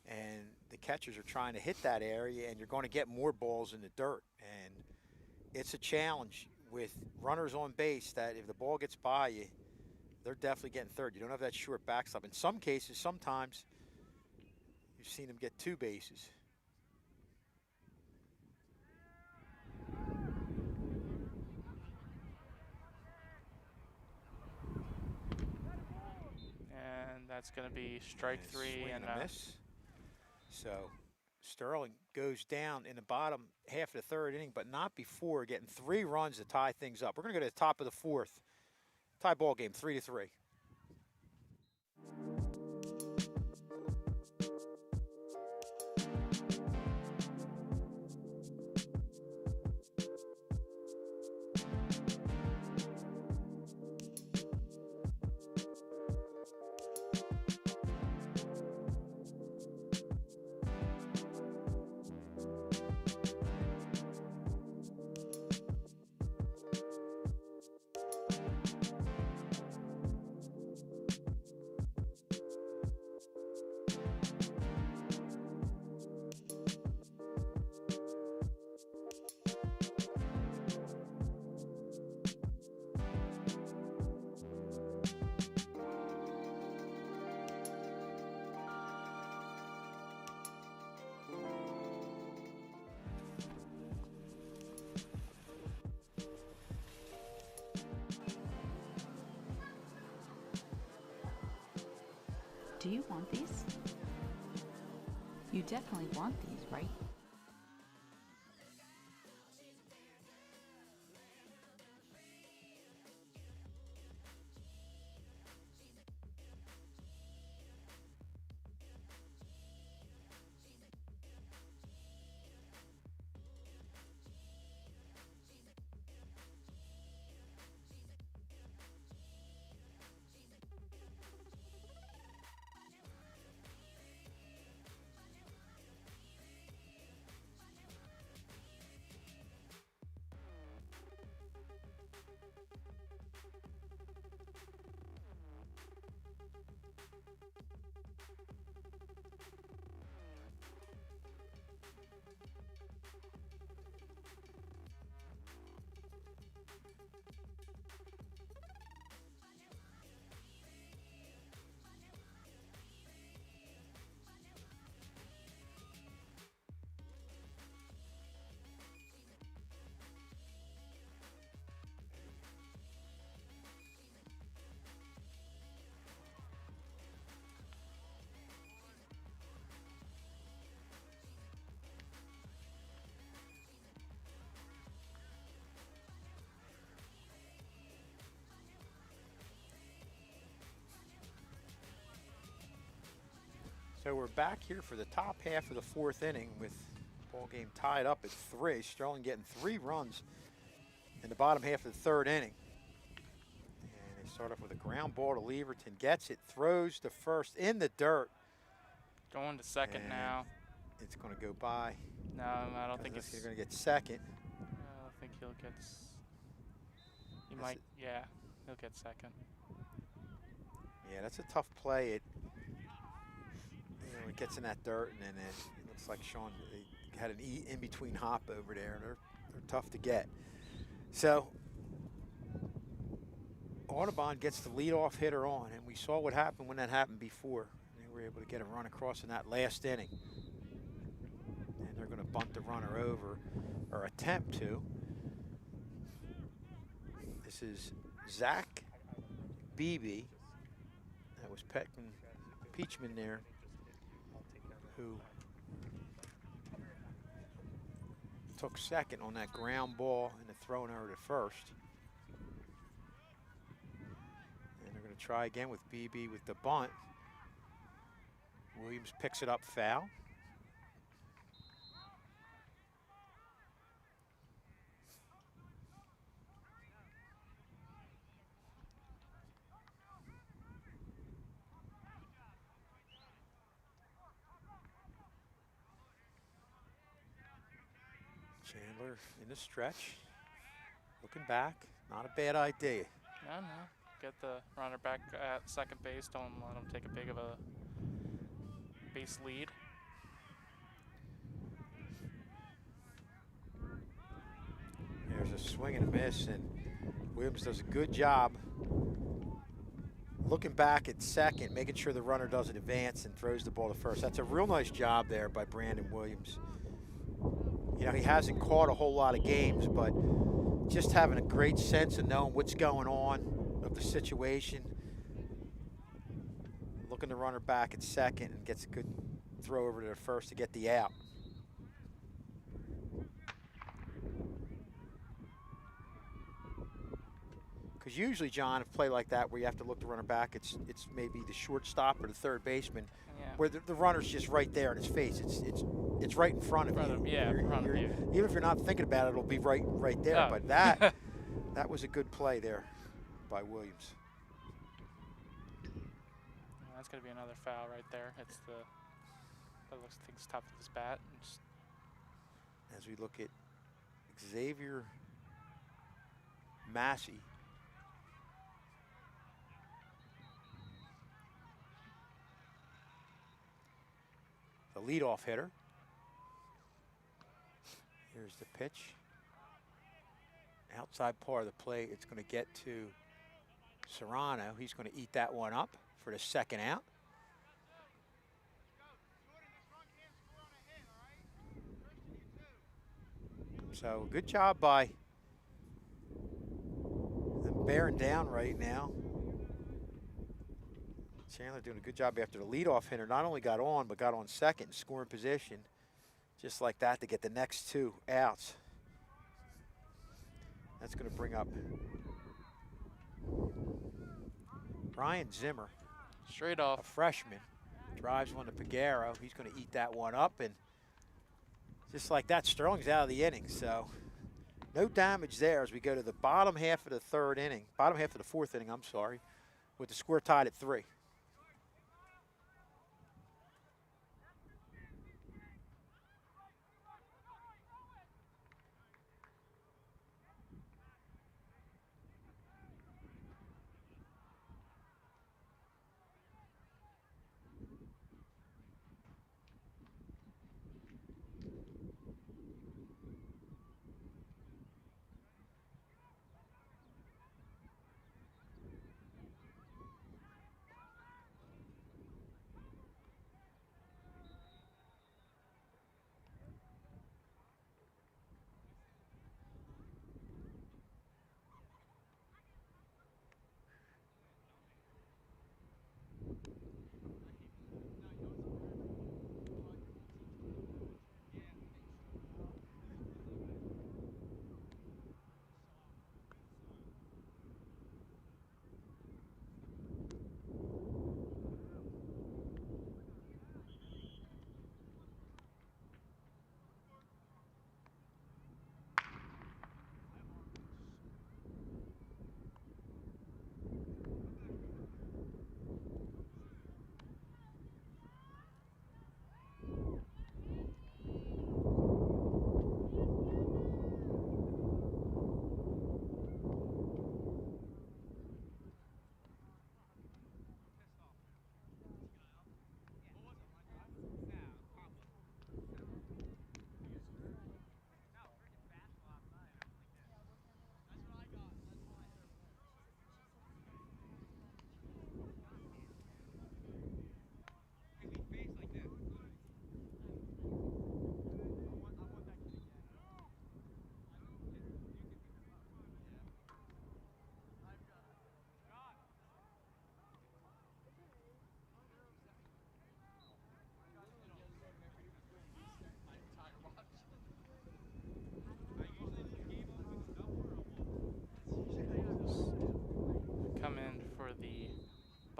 and the catchers are trying to hit that area, and you're going to get more balls in the dirt. And it's a challenge with runners on base that if the ball gets by you, they're definitely getting third. You don't have that short backstop. In some cases, sometimes you've seen them get 2 bases. And that's going to be strike 3 and and a miss. So Sterling goes down in the bottom half of the third inning, but not before getting 3 runs to tie things up. We're going to go to the top of the fourth. Tie ball game, 3-3. Do you want these? You definitely want these, right? So we're back here for the top half of the fourth inning with ball game tied up at 3. Sterling getting 3 runs in the bottom half of the third inning. And they start off with a ground ball to Leverton. Gets it, throws to first in the dirt. Going to second And now. it's going to go by. No, I don't think He's it's. going to get second. I don't think he'll get. He That's might. it. Yeah, he'll get second. Yeah, that's a tough play. It gets in that dirt, and then it looks like Sean had an in-between hop over there. They're tough to get. So Audubon gets the leadoff hitter on, and we saw what happened when that happened before. They were able to get a run across in that last inning. And they're going to bunt the runner over, or attempt to. This is Zach Beebe. That was Petman Peachman there, who took second on that ground ball and the thrown over to first. And they're going to try again with BB with the bunt. Williams picks it up foul. Chandler in the stretch, looking back, not a bad idea. No. Get the runner back at second base. Don't let him take a big of a base lead. There's a swing and a miss, and Williams does a good job looking back at second, making sure the runner doesn't advance and throws the ball to first. That's a real nice job there by Brandon Williams. You know, he hasn't caught a whole lot of games, but just having a great sense of knowing what's going on, of the situation. Looking the runner back at second and gets a good throw over to the first to get the out. Because usually, John, a play like that where you have to look the runner back, it's maybe the shortstop or the third baseman, Yeah. where the runner's just right there in his face. It's right in front of you. In front of you. Even if you're not thinking about it, it'll be right there. Oh. But that was a good play there by Williams. That's gonna be another foul right there. It's the that looks things top of his bat. And just As we look at Xavier Massey. The leadoff hitter. Here's the pitch. Outside part of the plate, it's going to get to Serrano. He's going to eat that one up for the second out. So good job by them bearing down right now. Chandler doing a good job after the leadoff hitter not only got on, but got on second, scoring position, just like that to get the next 2 outs. That's going to bring up Ryan Zimmer, straight a off. freshman, drives one to Pagaro. He's going to eat that one up, and just like that, Sterling's out of the inning. So no damage there as we go to the bottom half of the third inning, bottom half of the fourth inning, I'm sorry, with the score tied at 3.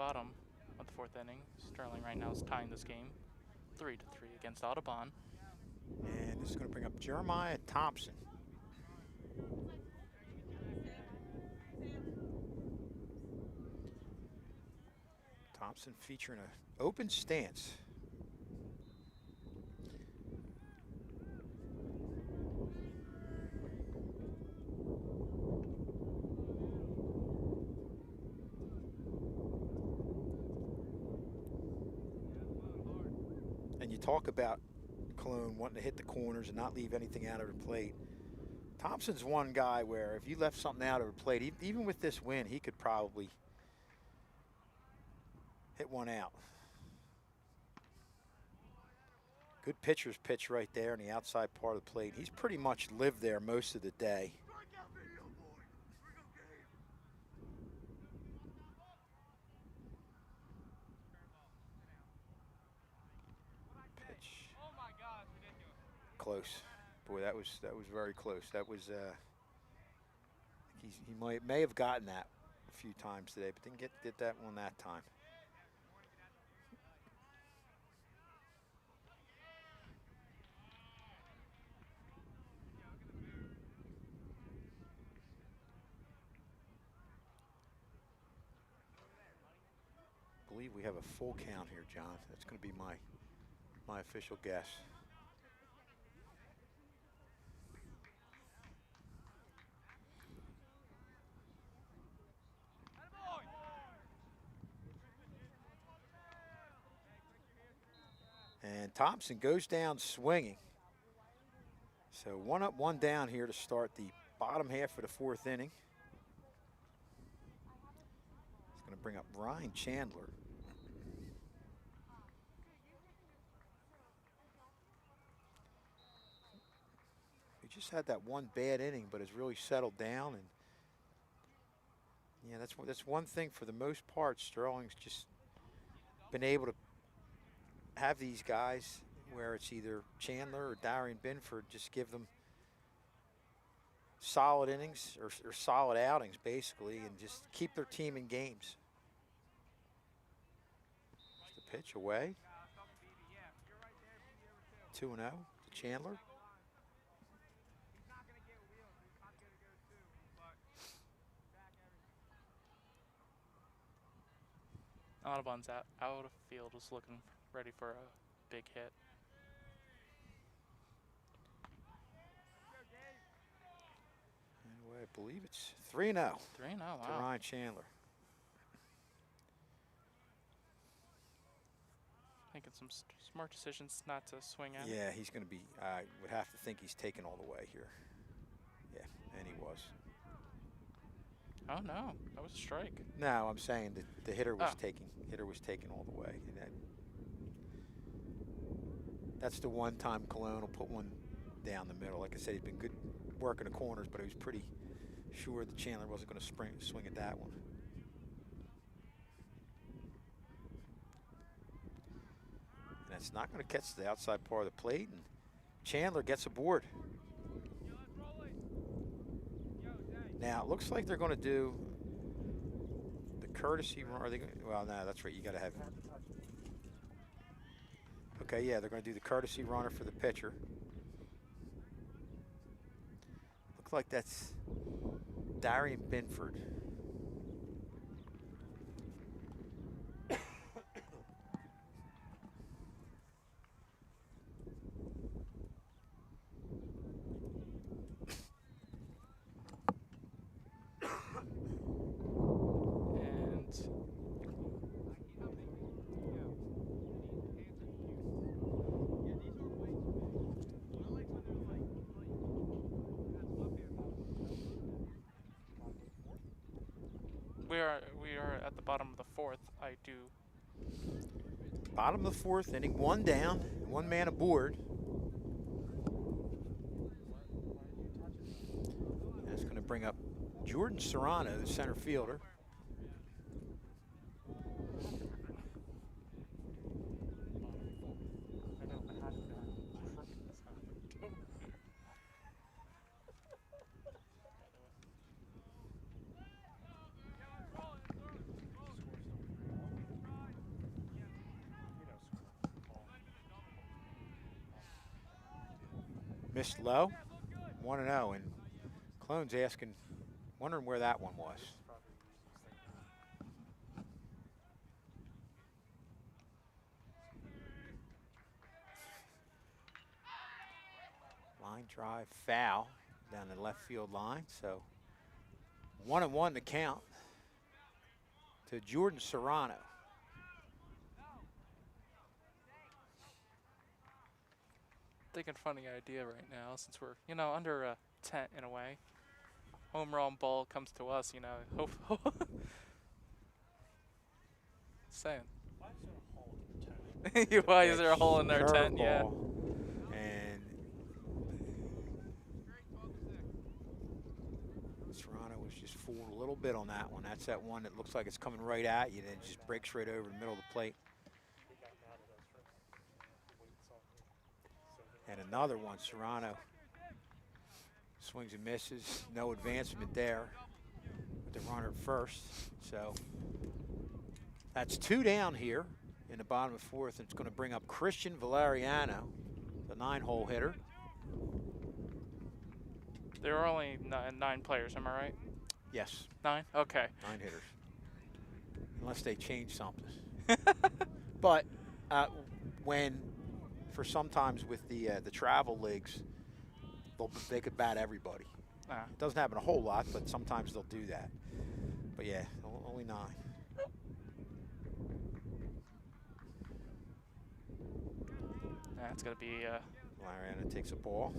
bottom of the 4th inning. Sterling right now is tying this game 3-3 against Audubon. And this is going to bring up Jeremiah Thompson. Thompson featuring an open stance. And you talk about Cologne wanting to hit the corners and not leave anything out of the plate. Thompson's one guy where if you left something out of the plate, even with this win, he could probably hit one out. Good pitcher's pitch right there on the outside part of the plate. He's pretty much lived there most of the day. Pitch. Close. Boy, that was very close. That was he may have gotten that a few times today, but didn't get that one that time. I believe we have a full count here, John. That's going to be my official guess. And Thompson goes down swinging. So 1 up, 1 down here to start the bottom half of the 4th inning. It's going to bring up Ryan Chandler. He just had that one bad inning, but has really settled down. And yeah, that's one thing for the most part. Sterling's just been able to have these guys where it's either Chandler or Darian Binford, just give them solid innings or solid outings basically, and just keep their team in games. Just the pitch away. 2-0 to Chandler. Audubon's out of field, is looking ready for a big hit. Anyway, I believe it's 3-0. 3-0, wow. To Ryan Chandler. Making some smart decisions not to swing at. Yeah, he's going to be, I would have to think he's taken all the way here. Yeah, and he was. Oh no, that was a strike. No, I'm saying that the hitter was taking all the way. And that's the one time Cologne will put one down the middle. Like I said, he's been good working the corners, but he was pretty sure that Chandler wasn't going to swing at that one. And it's not going to catch the outside part of the plate, and Chandler gets aboard. Now, it looks like they're going to do the courtesy run. Are they going? Well, no, that's right. You got to have. Okay, yeah, they're going to do the courtesy runner for the pitcher. Looks like that's Darian Binford. We are at the bottom of the 4th. I do. Bottom of the 4th inning, 1 down, 1 man aboard. That's going to bring up Jordan Serrano, the center fielder. missed low. 1-0, and Clone's asking, wondering where that one was. Line drive foul down the left field line. So 1-1 to count to Jordan Serrano. Thinking funny idea right now since we're, you know, under a tent in a way. Home run ball comes to us, you know. Saying. Why is there a hole in the tent? Why is there a hole in their tent? Yeah. Curveball. And Serrano was just fooled a little bit on that one. That's that one that looks like it's coming right at you, then it just breaks right over the middle of the plate. And another one, Serrano swings and misses. No advancement there with the runner at first. So that's 2 down here in the bottom of 4th. It's going to bring up Christian Valeriano, the 9-hole hitter. There are only 9 players, am I right? Yes, 9? Okay. 9 hitters. Unless they change something. But when, for sometimes with the travel leagues, they could bat everybody. It doesn't happen a whole lot, but sometimes they'll do that. But yeah, only 9. That's going to be... Valeriano takes a ball.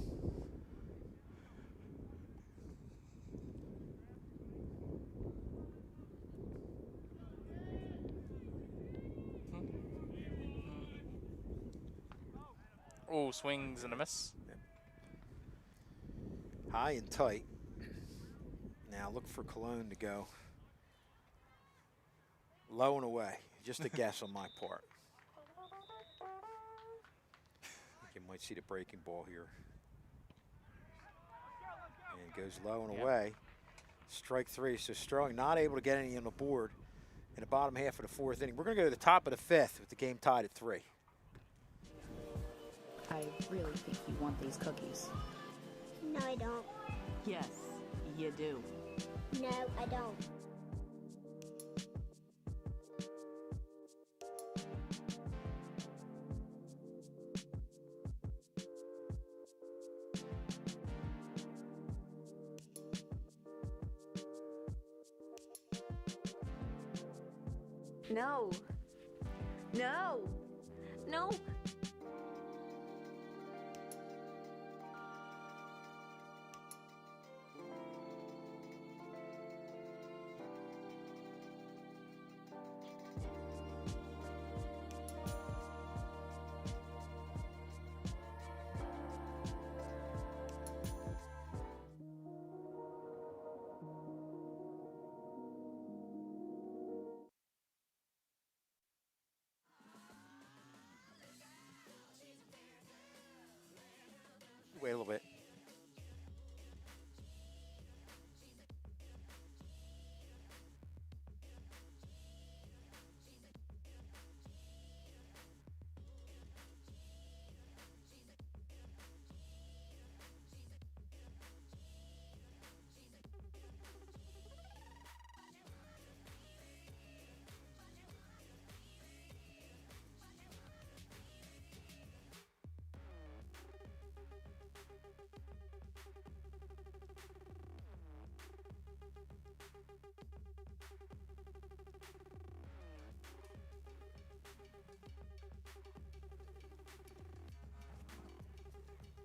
Oh, swings and a miss. High and tight. Now look for Cologne to go low and away. Just a guess on my part. I think you might see the breaking ball here. And it goes low and away. Strike 3. So Sterling not able to get any on the board in the bottom half of the 4th inning. We're going to go to the top of the 5th with the game tied at 3. I really think you want these cookies. No, I don't. Yes, you do. No, I don't. No. No. No. Wait a little bit.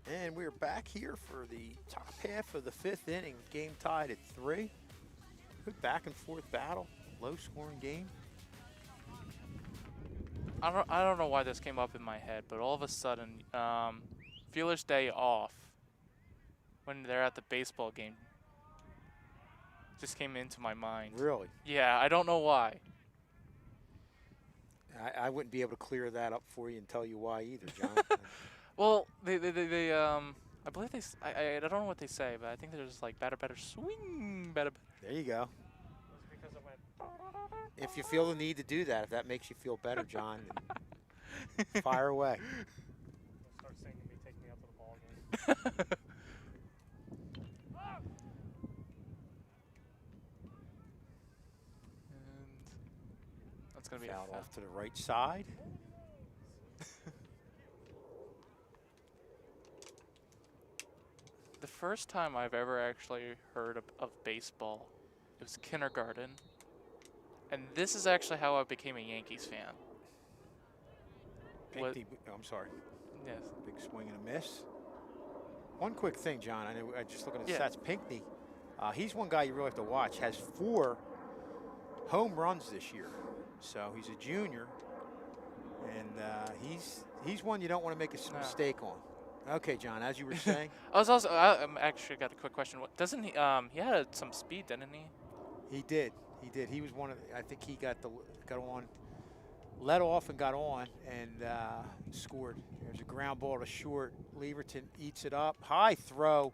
And we're back here for the top half of the 5th inning. Game tied at 3. Good back and forth battle. Low scoring game. I don't know why this came up in my head, but all of a sudden, Feeler's Day Off, when they're at the baseball game, just came into my mind. Really? Yeah, I don't know why. I wouldn't be able to clear that up for you and tell you why either, John. Well, they I believe I don't know what they say, but I think they're just like better swing, better. There you go. Because it went. If you feel the need to do that, if that makes you feel better, John, fire away. Start singing me, take me out to the ball game. And that's going to be Fouled a foul. off to the right side. The first time I've ever actually heard of baseball, it was kindergarten. And this is actually how I became a Yankees fan. What? Pinckney, oh, I'm sorry. Yes. Big swing and a miss. One quick thing, John. I know. I just looking at the Yeah. stats. Pinckney, he's one guy you really have to watch. Has 4 home runs this year, so he's a junior, and he's one you don't want to make a No. mistake on. Okay, John, as you were saying, I was also, I actually got a quick question. Doesn't he, he had some speed, didn't he? he did. He did. He was one of. I think he got on, led off and got on and scored. There's a ground ball to short. Leverton eats it up. High throw.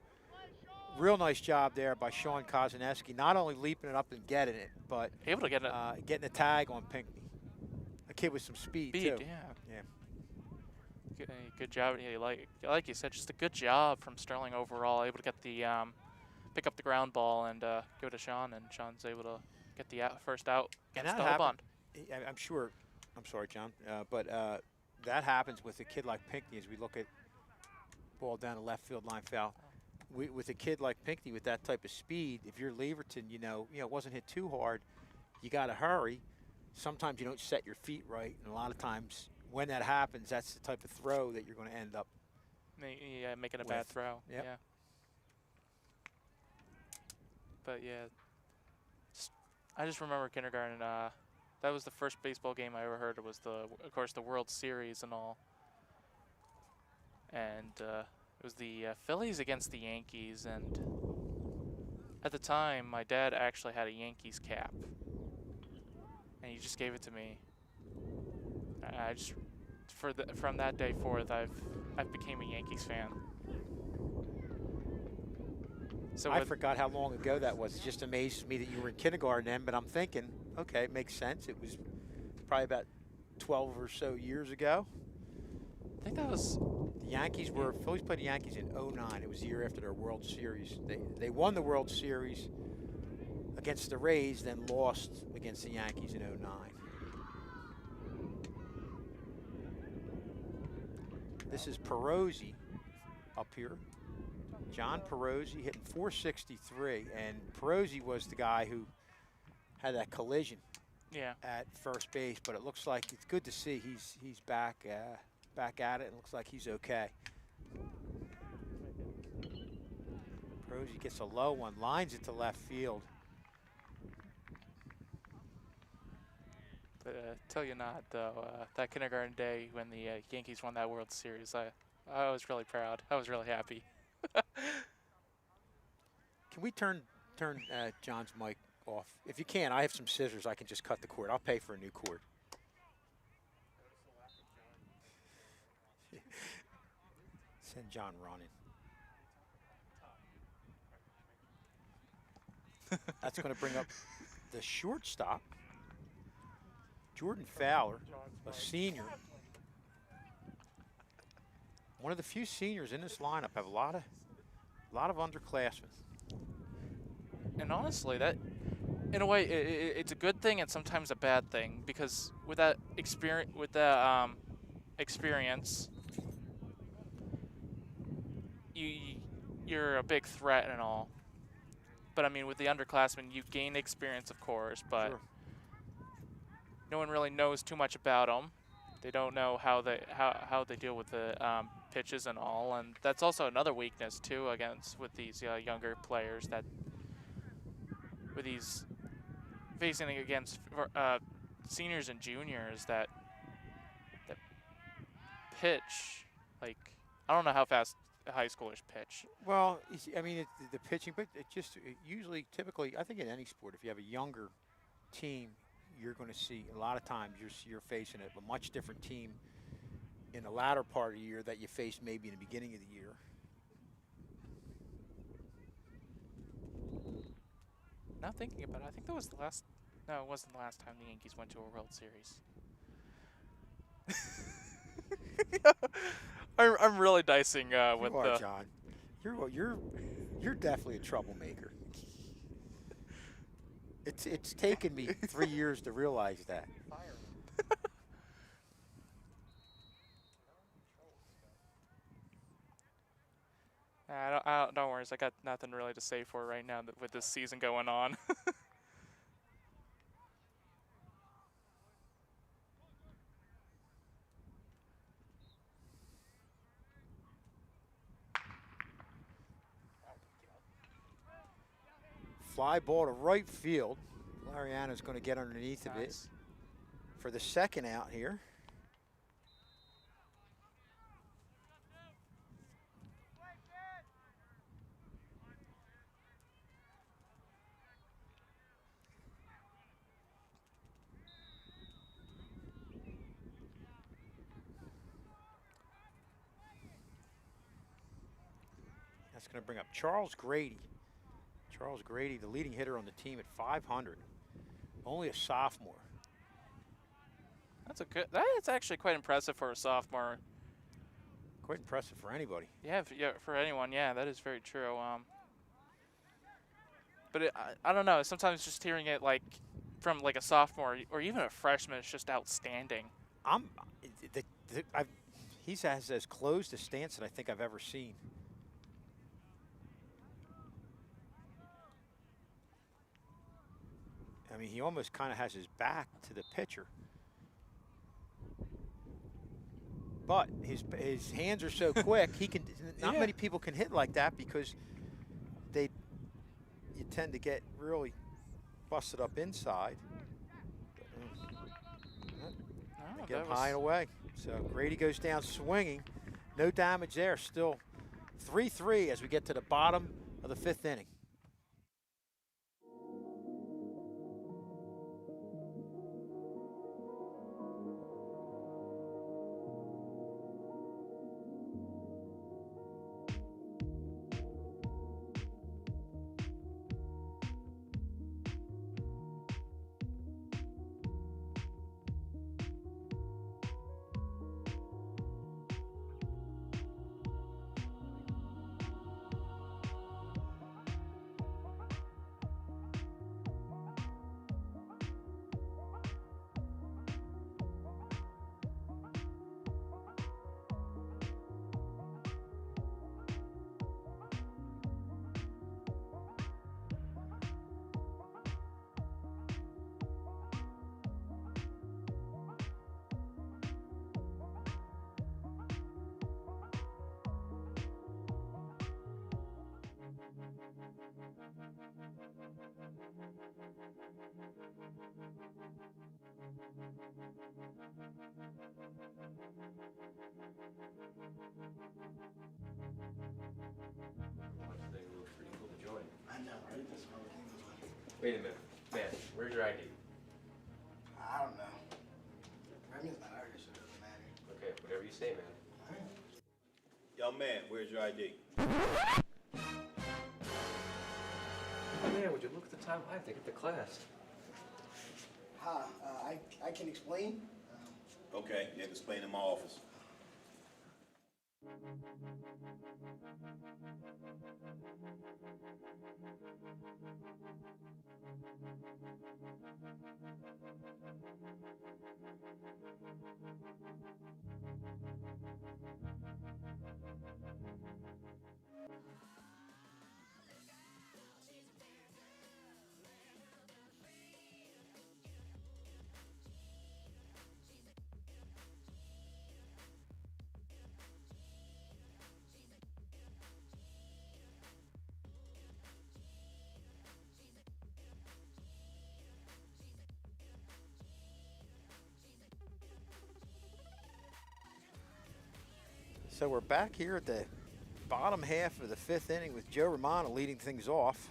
Real nice job there by Sean Kozaneski. Not only leaping it up and getting it, but Able to get it. getting a tag on Pinckney. A kid with some speed Speed, too. yeah. Yeah. Good job. Yeah, like you said, just a good job from Sterling overall. Able to get the pick up the ground ball and give it to Sean, and Sean's able to get the first out And against that Audubon. I'm sure. I'm sorry, John, but that happens with a kid like Pinckney as we look at ball down the left field line foul. With a kid like Pinckney with that type of speed, if you're Leverton, it wasn't hit too hard, you got to hurry. Sometimes you don't set your feet right, and a lot of times when that happens, that's the type of throw that you're going to end up. Yeah, making a bad With. throw. Yep. Yeah. But yeah, I just remember kindergarten. That was the first baseball game I ever heard. It was of course, the World Series and all. And it was the Phillies against the Yankees. And at the time, my dad actually had a Yankees cap, and he just gave it to me. I just from that day forth, I've became a Yankees fan. So I forgot how long ago that was. It just amazes me that you were in kindergarten then, but I'm thinking, okay, it makes sense. It was probably about 12 or so years ago. I think that was. The Yankees Phillies played the Yankees in '09. It was the year after their World Series. They won the World Series against the Rays, then lost against the Yankees in '09. This is Perosi up here. John Perosi hitting .463, and Perosi was the guy who had that collision Yeah. at first base. But it looks like it's good to see he's back at it. It looks like he's okay. Perosi gets a low one, lines it to left field. But tell you not, though, that kindergarten day when the Yankees won that World Series, I was really proud. I was really happy. Can we turn John's mic off? If you can, I have some scissors. I can just cut the cord. I'll pay for a new cord. Send John running. That's going to bring up the shortstop, Jordan Fowler, a senior. One of the few seniors in this lineup. Have a lot of underclassmen. And honestly, that, in a way, it's a good thing and sometimes a bad thing, because with that experience, you're a big threat and all. But I mean, with the underclassmen, you gain experience, of course, but Sure. no one really knows too much about them. They don't know how they deal with the pitches and all, and that's also another weakness too with these younger players, that with these facing against seniors and juniors that pitch, like, I don't know how fast high schoolers pitch. Well, I mean, the pitching, but usually, typically, I think in any sport, if you have a younger team, you're going to see a lot of times you're facing a much different team in the latter part of the year that you faced maybe in the beginning of the year. Now thinking about it, I think that was the last. No, it wasn't the last time the Yankees went to a World Series. I'm really dicing with You are, the. John. You're definitely a troublemaker. It's taken me 3 years to realize that. Don't worry, I got nothing really to say for right now with this season going on. Fly ball to right field. Lariano's going to get underneath of it Nice. for the second out here. That's going to bring up Charles Grady. Charles Grady, the leading hitter on the team at 500. Only a sophomore. That's actually quite impressive for a sophomore. Quite impressive for anybody. Yeah, for anyone, yeah, that is very true. But I don't know. Sometimes just hearing it like from like a sophomore or even a freshman is just outstanding. He has as closed a stance that I think I've ever seen. I mean, he almost kind of has his back to the pitcher. But his hands are so quick, he can. Not many people can hit like that because you tend to get really busted up inside. Get him high and away. So Grady goes down swinging. No damage there. Still 3-3 as we get to the bottom of the fifth inning. Wait a minute. Man, where's your ID? I don't know. Remy's not Irish, so it doesn't matter. Okay, whatever you say, man. Young man, where's your ID? Man, would you look at the time? I have to get to class. I can explain. Okay, you have to explain in my office. So we're back here at the bottom half of the fifth inning with Joe Romano leading things off.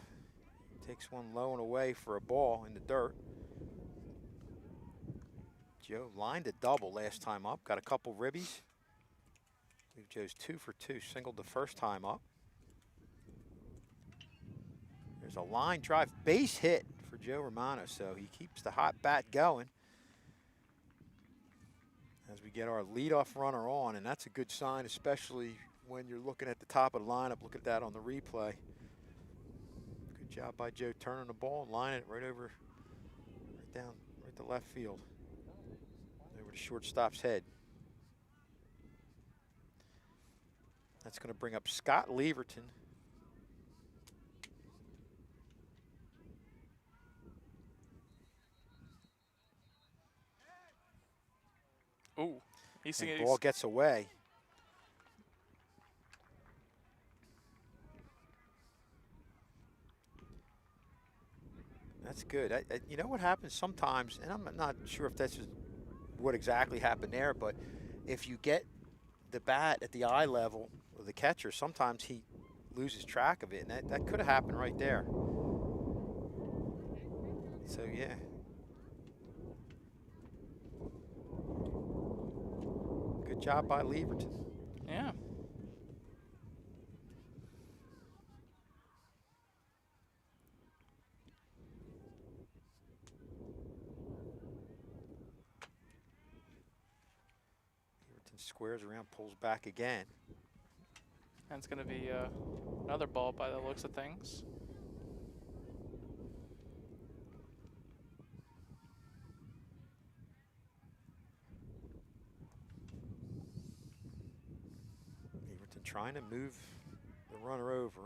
Takes one low and away for a ball in the dirt. Joe lined a double last time up, got a couple ribbies. I believe Joe's 2 for 2, singled the first time up. There's a line drive base hit for Joe Romano, so he keeps the hot bat going. as we get our leadoff runner on, and that's a good sign, especially when you're looking at the top of the lineup. Look at that on the replay. Good job by Joe turning the ball and lining it right over, right down, right to left field, over the shortstop's head. That's going to bring up Scott Leverton. Ooh, he's And seeing ball gets away. That's good. You know what happens sometimes, and I'm not sure if that's what exactly happened there, but if you get the bat at the eye level of the catcher, sometimes he loses track of it, and that could have happened right there. So, yeah. Good job by Leverton. Yeah. Squares around, pulls back again. And it's going to be another ball by the looks of things. Everton trying to move the runner over.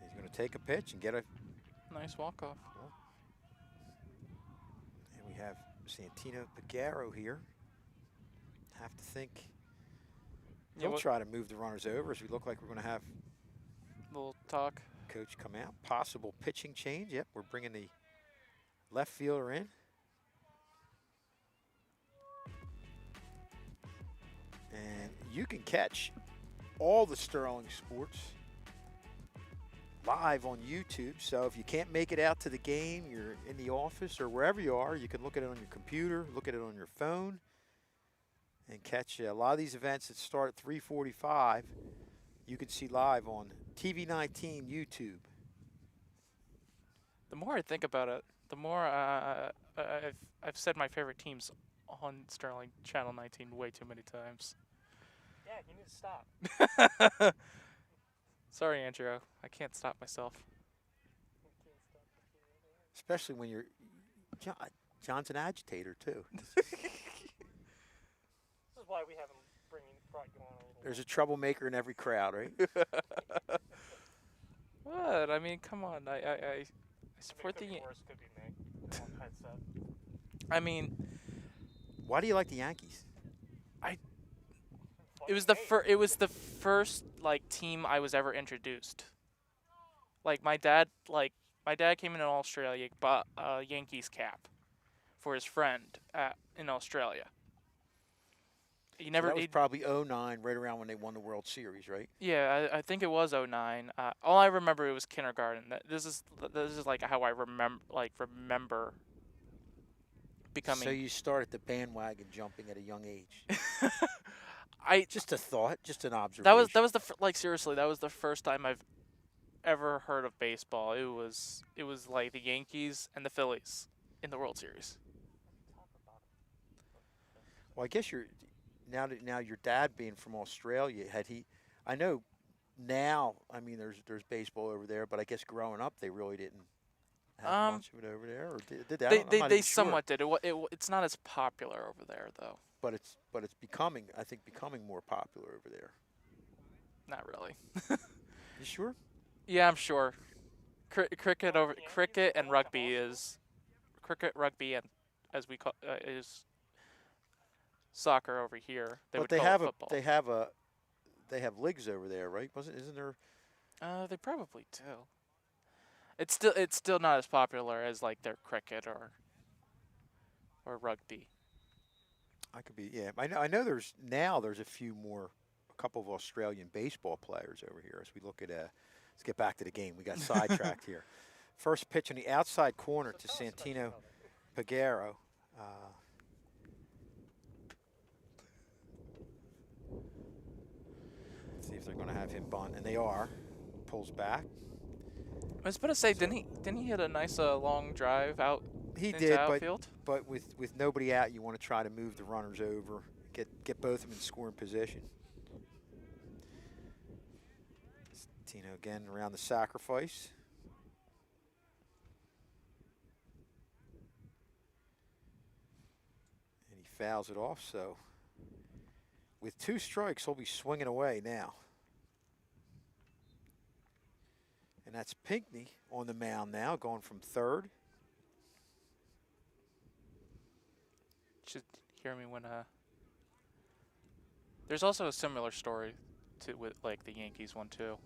He's going to take a pitch and get a nice walk-off. Well, and we have Santino Pagaro here. Have to think he'll try to move the runners over, as we look like we're going to have a little talk. Coach come out. Possible pitching change. Yep, we're bringing the left fielder in. And you can catch all the Sterling Sports live on YouTube. So if you can't make it out to the game, you're in the office or wherever you are, you can look at it on your computer, look at it on your phone, and catch a lot of these events that start at 3:45. You can see live on TV19 YouTube. The more I think about it, the more I've said my favorite teams on Sterling Channel 19 way too many times. Yeah, you need to stop. Sorry, Andrew. I can't stop myself. Especially when you're John's an agitator too. This is why we haven't brought you on a little. There's a troublemaker in every crowd, right? What? I mean, come on. I support the. Worst could be me. On headset. I mean, why do you like the Yankees? It was the first like team I was ever introduced. Like my dad came in Australia, bought a Yankees cap for his friend in Australia. That was probably 09, right around when they won the World Series, right? Yeah, I think it was 09. All I remember it was kindergarten. This is like how I remember becoming. So you started the bandwagon jumping at a young age. Just a thought, just an observation. That was seriously, that was the first time I've ever heard of baseball. It was like the Yankees and the Phillies in the World Series. Well, I guess now your dad being from Australia, I know now, I mean, there's baseball over there, but I guess growing up they really didn't have much of it over there, or did they? They somewhat did. It's not as popular over there though. But it's becoming more popular over there. Not really. You sure? Yeah, I'm sure. Cricket and rugby, and as we call is soccer over here. But they have leagues over there, right? Isn't there? They probably do. It's still not as popular as like their cricket or rugby. I could be, yeah. I know there's a couple of Australian baseball players over here as we look at let's get back to the game. We got sidetracked here. First pitch on the outside corner to Santino Pagaro. See if they're going to have him bunt, and they are. Pulls back. I was about to say, didn't he hit a nice long drive out He into did, outfield? but with nobody out, you want to try to move the runners over, get both of them in scoring position. Tino again around the sacrifice. And he fouls it off, so with 2 strikes, he'll be swinging away now. And that's Pinckney on the mound now, going from third. Should hear me when there's also a similar story to with like the Yankees one too.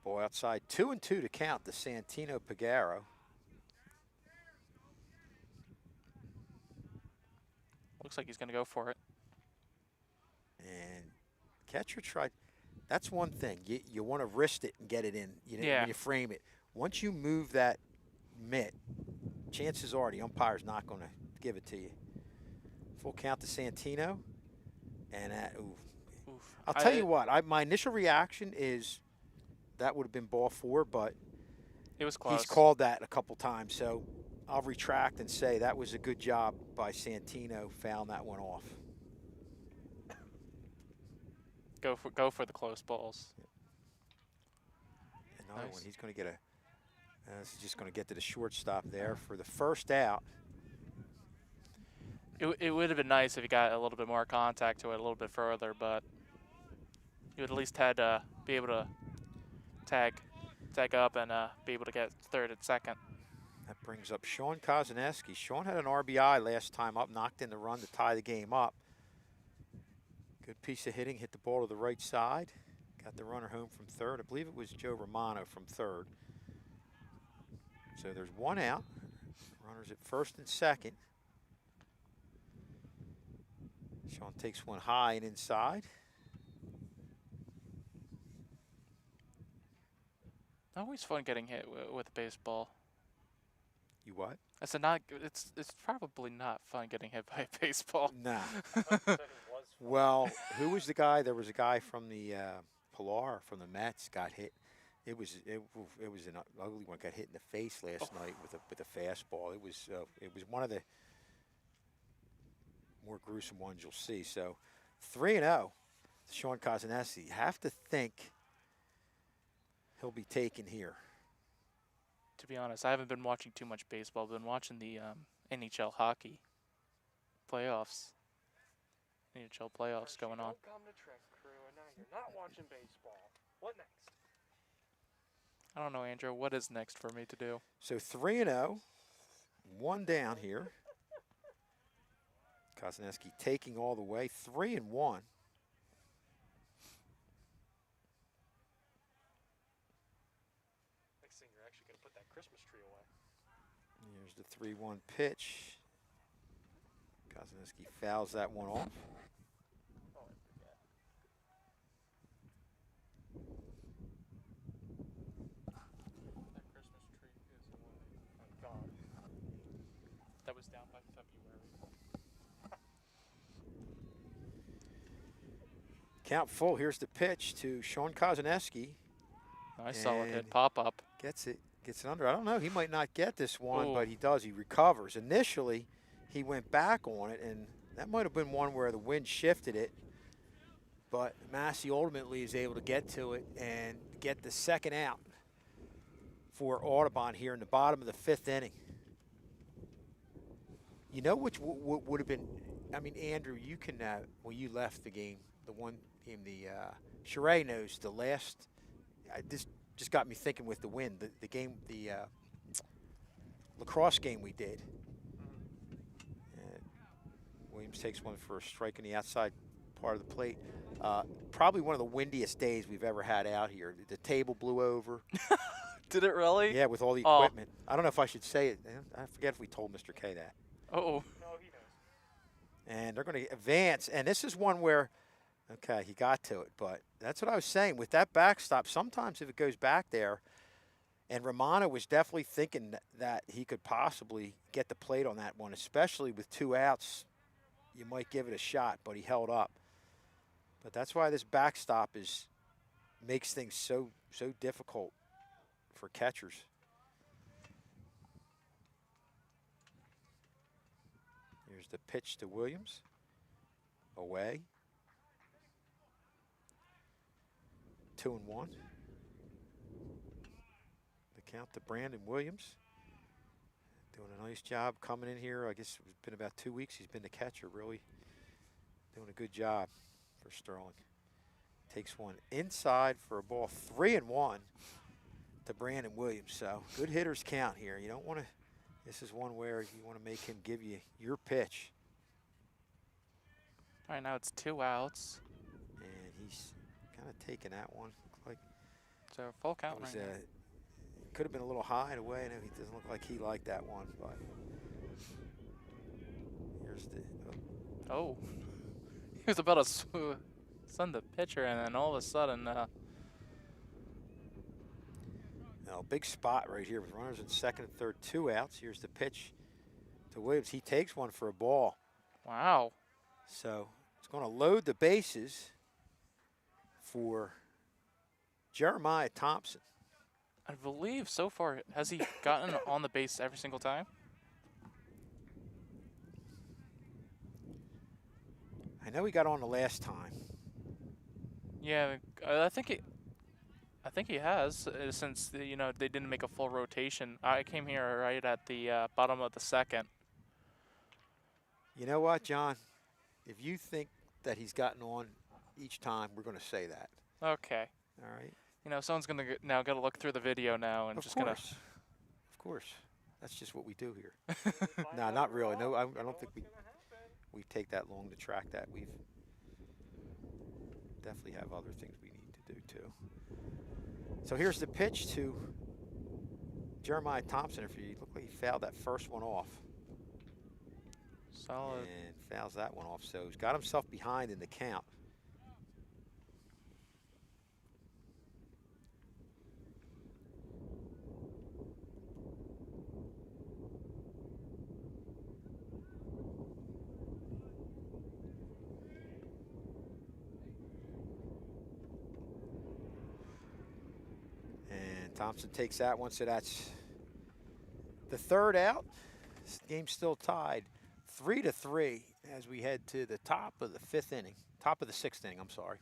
Ball outside, 2-2 to count the Santino Pagaro. Looks like he's going to go for it. And catcher tried. That's one thing. You want to wrist it and get it in. You know, Yeah. when you frame it. Once you move that mitt, chances are the umpire's not going to give it to you. Full count to Santino. And I'll tell you what. My initial reaction is that would have been ball 4, but it was close. He's called that a couple times, so I'll retract and say that was a good job by Santino, fouling that one off. Go for the close balls. Another one. He's going to get this is just going to get to the shortstop there for the first out. It would have been nice if he got a little bit more contact to it a little bit further, but he would at least had to be able to tag up and be able to get third and second. That brings up Sean Kozaneski. Sean had an RBI last time up, knocked in the run to tie the game up. Good piece of hitting, hit the ball to the right side. Got the runner home from third. I believe it was Joe Romano from third. So there's 1 out. Runners at first and second. Sean takes one high and inside. Always fun getting hit with a baseball. You what? I said it's probably not fun getting hit by a baseball. Nah. Well, who was the guy? There was a guy from the Pilar from the Mets got hit. It was an ugly one. Got hit in the face last night with a fastball. It was one of the more gruesome ones you'll see. So 3-0. Sean Kozaneski. You have to think he'll be taken here. To be honest, I haven't been watching too much baseball. I've been watching the NHL hockey playoffs. NHL playoffs going on. Don't come to Trick Crew, and now you're not watching baseball. What next? I don't know, Andrew. What is next for me to do? So 3-0, 1 down here. Kozaneski taking all the way, 3-1. Next thing, you're actually going to put that Christmas tree away. Here's the 3-1 pitch. Kozaneski fouls that one off. Oh, I forget. That Christmas tree is the one. Oh God. That was down by February. Count full. Here's the pitch to Sean Kozaneski. Nice solid hit. Pop up. Gets it under. I don't know. He might not get this one, Ooh. but he does. He recovers. Initially, he went back on it, and that might have been one where the wind shifted it. But Massey ultimately is able to get to it and get the second out for Audubon here in the bottom of the 5th inning. You know which would have been, I mean, Andrew, you can, when you left the game, the one game, Sheree knows the last, this just got me thinking with the wind, the game, the lacrosse game we did. Williams takes one for a strike in the outside part of the plate. Probably one of the windiest days we've ever had out here. The table blew over. Did it really? Yeah, with all the equipment. I don't know if I should say it. I forget if we told Mr. K that. Uh-oh. No, he knows. And they're going to advance. And this is one where, okay, he got to it. But that's what I was saying. With that backstop, sometimes if it goes back there, and Romano was definitely thinking that he could possibly get the plate on that one, especially with 2 outs. You might give it a shot, but he held up. But that's why this backstop is makes things so difficult for catchers. Here's the pitch to Williams. Away. 2-1. The count to Brandon Williams. Doing a nice job coming in here. I guess it's been about 2 weeks he's been the catcher, really doing a good job for Sterling. Takes one inside for a ball. 3-1 to Brandon Williams. So good hitters count here. You don't want to, this is one where you want to make him give you your pitch. All right, now it's 2 outs. And he's kind of taking that one. Looks like So full count was, right now. could have been a little high in a way. I know he doesn't look like he liked that one, but here's the. Oh. He was about to send the pitcher, and then all of a sudden, Now, big spot right here with runners in second and third, 2 outs. Here's the pitch to Williams. He takes one for a ball. wow. So it's going to load the bases for Jeremiah Thompson. I believe so far, has he gotten on the base every single time? I know he got on the last time. Yeah, I think he has since they didn't make a full rotation. I came here right at the bottom of the second. You know what, John? If you think that he's gotten on each time, we're going to say that. Okay. All right. Someone's gonna now got to look through the video now and Of just course. Of course. That's just what we do here. No, not really. No, I don't think we take that long to track that. We've definitely have other things we need to do too. So here's the pitch to Jeremiah Thompson. If you look like he fouled that first one off. solid. And fouls that one off. So he's got himself behind in the count. Thompson takes that one, so that's the 3rd out. This game's still tied 3-3 as we head to the top of the 5th inning. Top of the 6th inning, I'm sorry.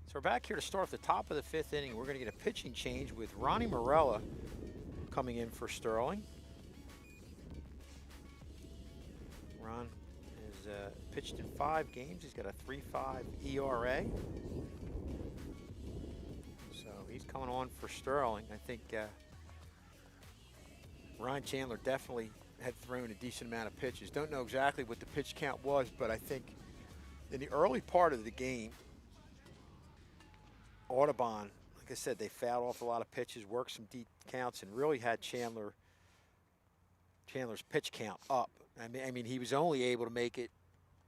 So we're back here to start at the top of the 5th inning. We're going to get a pitching change with Ronnie Morella coming in for Sterling. Ron has pitched in 5 games. He's got a 3.5 ERA. So he's coming on for Sterling. I think Ryan Chandler definitely had thrown a decent amount of pitches. Don't know exactly what the pitch count was, but I think in the early part of the game, Audubon, like I said, they fouled off a lot of pitches, worked some deep counts, and really had Chandler's pitch count up. I mean, he was only able to make it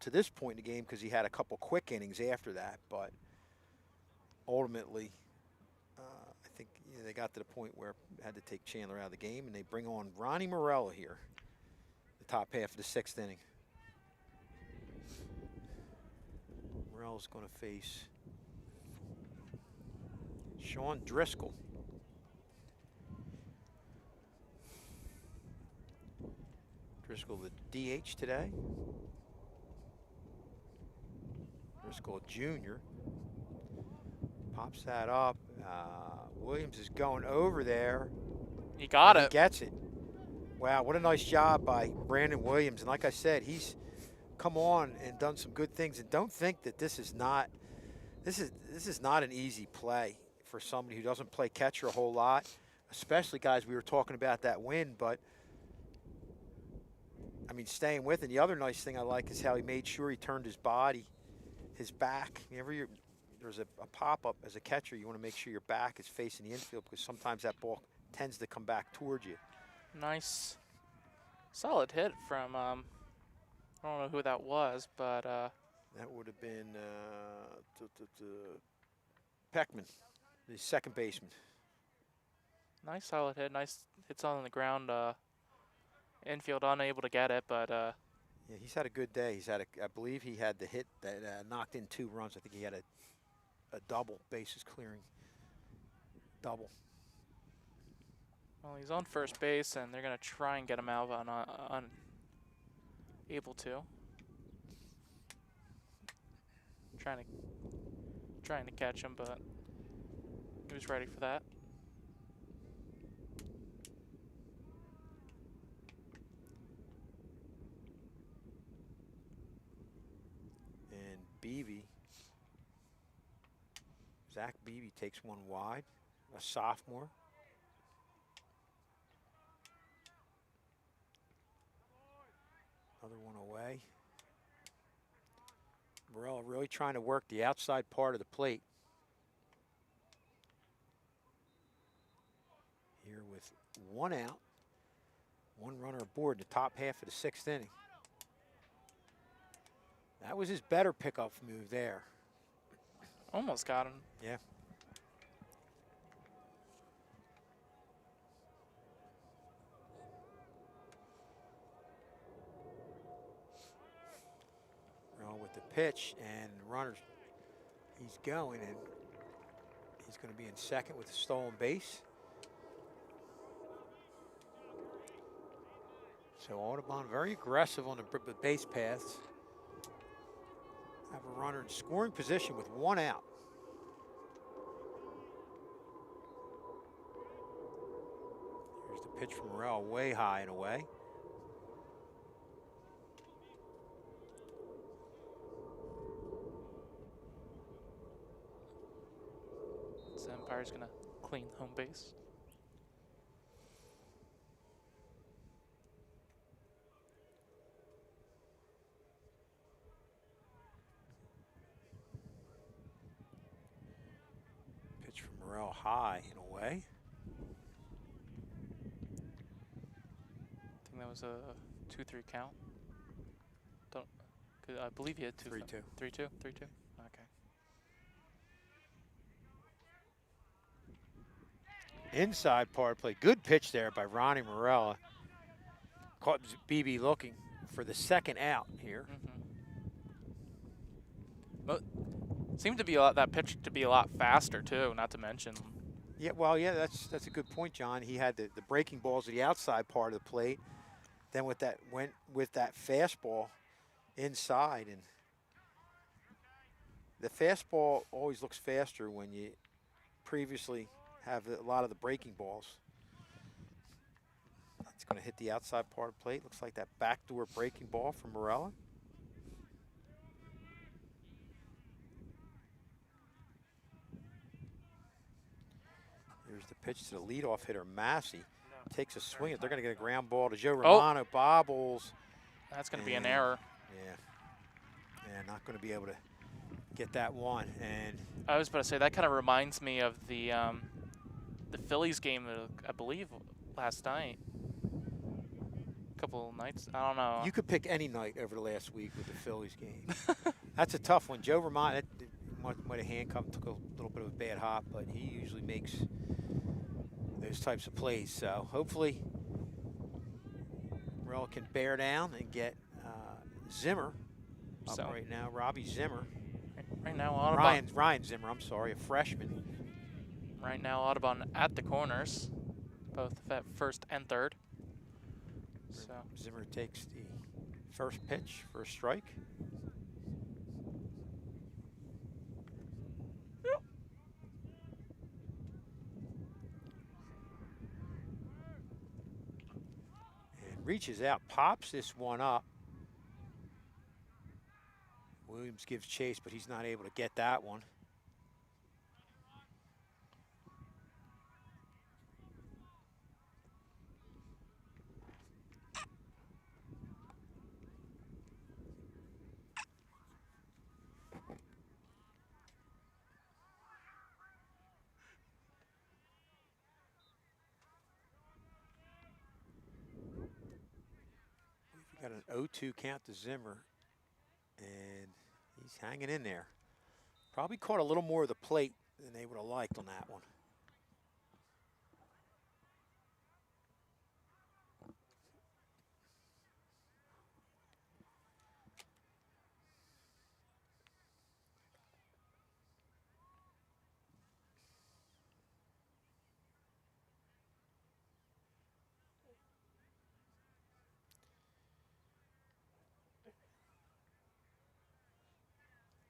to this point in the game because he had a couple quick innings after that. But ultimately, I think they got to the point where they had to take Chandler out of the game, and they bring on Ronnie Morella here, the top half of the 6th inning. Morella's going to face Sean Driscoll. Driscoll, the DH today. Driscoll Jr. Pops that up. Williams is going over there. He got it. He gets it. Wow, what a nice job by Brandon Williams. And like I said, he's come on and done some good things. And don't think that this is not an easy play for somebody who doesn't play catcher a whole lot, especially guys we were talking about that win. But I mean, staying with it. The other nice thing I like is how he made sure he turned his body, his back. Whenever there's a pop-up as a catcher, you want to make sure your back is facing the infield because sometimes that ball tends to come back towards you. Nice, solid hit from, I don't know who that was, but. That would have been Peckman, the second baseman. Nice solid hit, nice hits on the ground. Infield unable to get it, but. Yeah, he's had a good day. I believe he had the hit that knocked in 2 runs. I think he had a double, bases clearing double. Well, he's on first base, and they're going to try and get him out unable to. Trying to catch him, but he was ready for that. And Beebe, Zach Beebe takes one wide, a sophomore. Another one away. Morella really trying to work the outside part of the plate. Here with 1 out, 1 runner aboard in the top half of the 6th inning. That was his better pickup move there. Almost got him. Yeah. With the pitch and runners, he's going, and he's going to be in second with a stolen base. So Audubon very aggressive on the base paths. Have a runner in scoring position with 1 out. Here's the pitch from Morel, way high and away. So Empire's going to clean home base. Pitch from Morel, high and away. I think that was a 2-3 count. I believe he had 3-2. 3-2? 3-2? Okay. Inside part play. Good pitch there by Ronnie Morella. Caught BB looking for the 2nd out here. But seemed to be that pitch to be a lot faster too, not to mention. Yeah, well, yeah, that's a good point, John. He had the breaking balls at the outside part of the plate. Then went with that fastball inside, and the fastball always looks faster when you previously have a lot of the breaking balls. It's going to hit the outside part of the plate. Looks like that backdoor breaking ball from Morella. Here's the pitch to the leadoff hitter, Massey. Takes a swing. They're going to get a ground ball to Joe Romano. Bobbles. That's going to be an error. Yeah. Yeah, not going to be able to get that one. And I was about to say that kind of reminds me of the Phillies game, I believe, last night. A couple nights. I don't know. you could pick any night over the last week with the Phillies game. That's a tough one. Joe Vermont might have handcuffed, took a little bit of a bad hop, but he usually makes those types of plays. So hopefully Morel can bear down and get Zimmer up So right now. Robbie Zimmer. right now, Audubon. Ryan Zimmer, I'm sorry, a freshman. Right now, Audubon at the corners, both at first and third. So Zimmer takes the first pitch for a strike. And reaches out, pops this one up. Williams gives chase, but he's not able to get that one. We've got an 0-2 count to Zimmer, and he's hanging in there. Probably caught a little more of the plate than they would have liked on that one.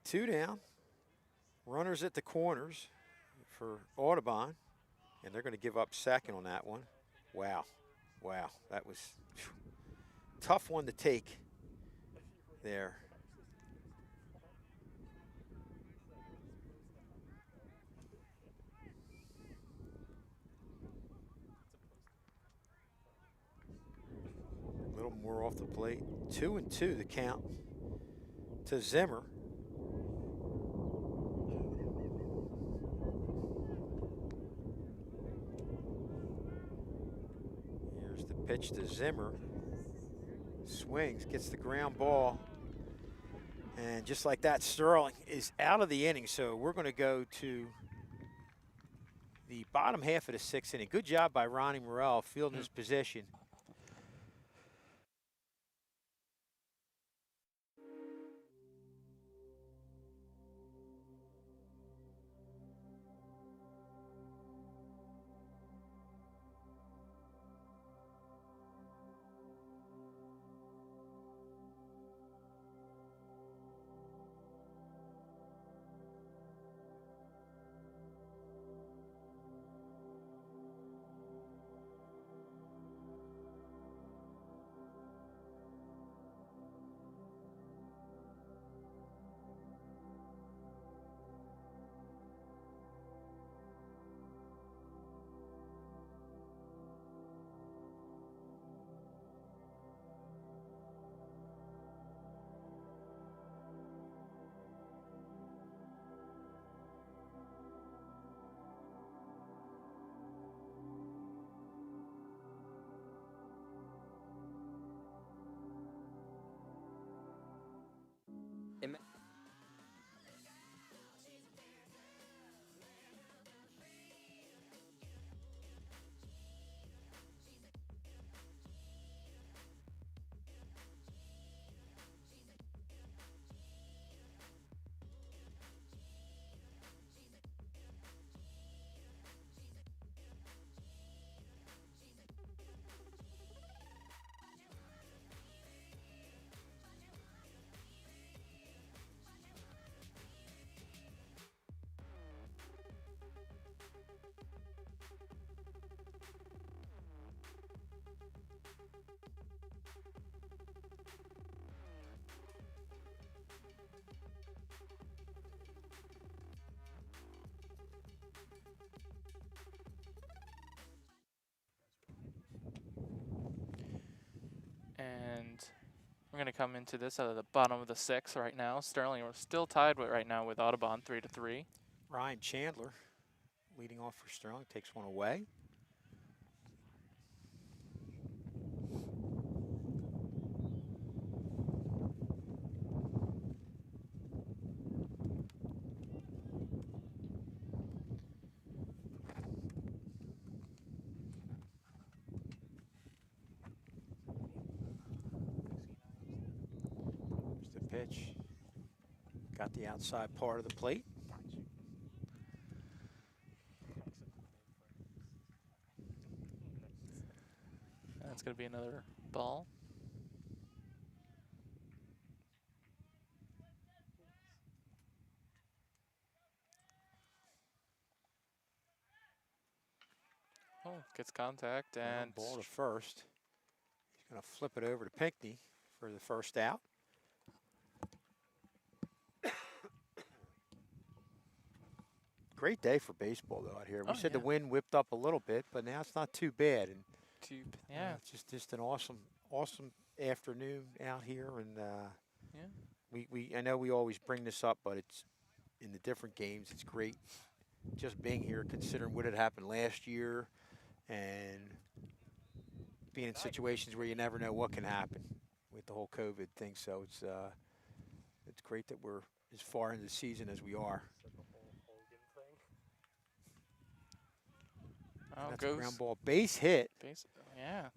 Two down. Runners at the corners for Audubon, and they're going to give up second on that one. Wow. Wow. That was tough one to take there. A little more off the plate. 2-2 the count to Zimmer. Here's the pitch to Zimmer. Swings, gets the ground ball. And just like that, Sterling is out of the inning. So we're going to go to the bottom half of the sixth inning. Good job by Ronnie Morel fielding his position. and We're going to come into this at the bottom of the 6th right now. Sterling, we're still tied right now with Audubon 3-3. Ryan Chandler leading off for Sterling, takes one away. There's the pitch. Got the outside part of the plate. That's going to be another ball. Oh, gets contact and ball to first. He's going to flip it over to Pinckney for the first out. Great day for baseball though out here. We said the wind whipped up a little bit, but now it's not too bad. And yeah, it's just an awesome afternoon out here. And I know we always bring this up, but it's in the different games. It's great just being here, considering what had happened last year, and being in situations where you never know what can happen with the whole COVID thing. So it's great that we're as far into the season as we are. Oh, that's a ground ball, base hit.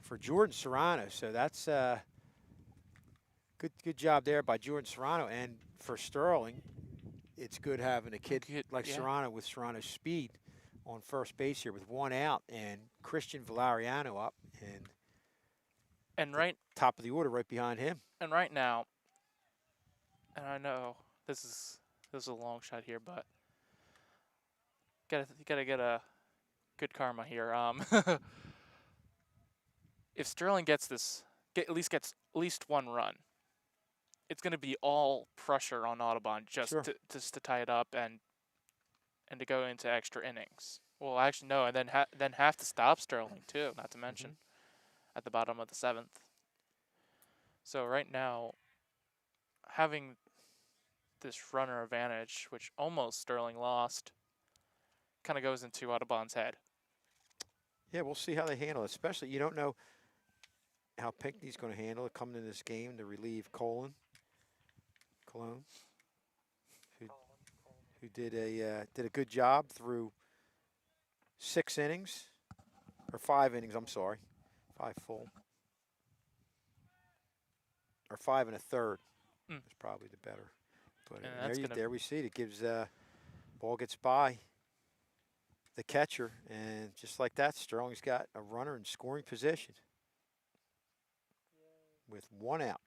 For Jordan Serrano. So that's good job there by Jordan Serrano. And for Sterling, it's good having a kid like Serrano with Serrano's speed on first base here with one out, and Christian Valeriano up and right top of the order right behind him. And right now, and I know this is a long shot here, but you gotta get a good karma here. If Sterling gets at least one run, it's going to be all pressure on Audubon just to tie it up and to go into extra innings. Well, actually no, and then have to stop Sterling too. Not to mention at the bottom of the 7th. So right now, having this runner advantage, which almost Sterling lost, kind of goes into Audubon's head. Yeah, we'll see how they handle it. Especially, you don't know how Pinckney's going to handle it coming in this game to relieve Cologne, who did a good job through 6 innings, or 5 innings. I'm sorry, 5 full, or 5 1/3. Is probably the better. But there we see it. It gives ball gets by the catcher, and just like that, Sterling's got a runner in scoring position with one out.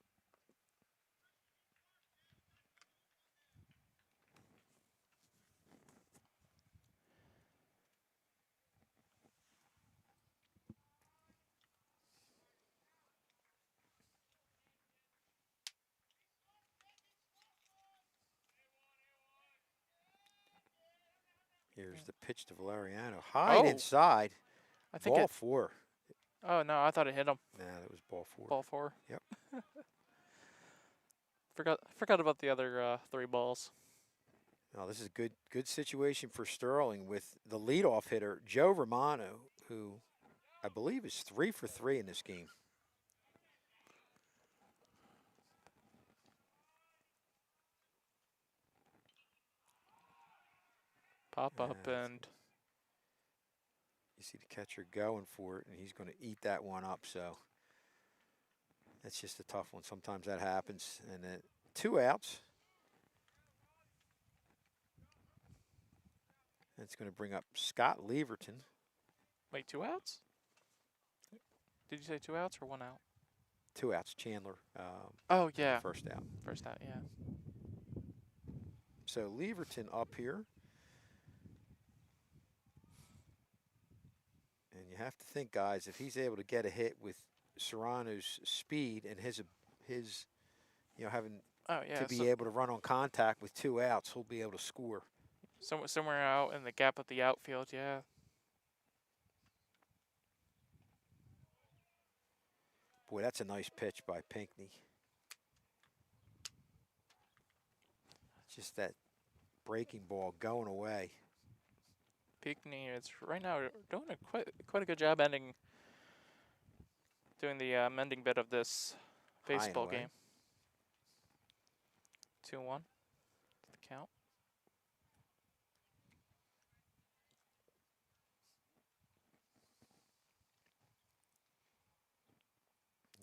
Here's the pitch to Valeriano. High inside. I think ball 4. Oh, no, I thought it hit him. Nah, that was ball 4. Ball 4? Yep. Forgot about the other 3 balls. Now, this is a good situation for Sterling with the leadoff hitter, Joe Romano, who I believe is 3 for 3 in this game. Pop up and you see the catcher going for it, and he's going to eat that one up. So that's just a tough one. Sometimes that happens. And then 2 outs. That's going to bring up Scott Leverton. Wait, 2 outs? Did you say 2 outs or 1 out? 2 outs. Chandler. Oh yeah. First out. First out. Yeah. So Leverton up here. And you have to think, guys, if he's able to get a hit with Serrano's speed and his having to be able to run on contact with 2 outs, he'll be able to score. Somewhere out in the gap of the outfield, yeah. Boy, that's a nice pitch by Pinckney. Just that breaking ball going away. Pinckney is right now doing quite a good job doing the mending bit of this High and baseball away. game. 2-1. The count.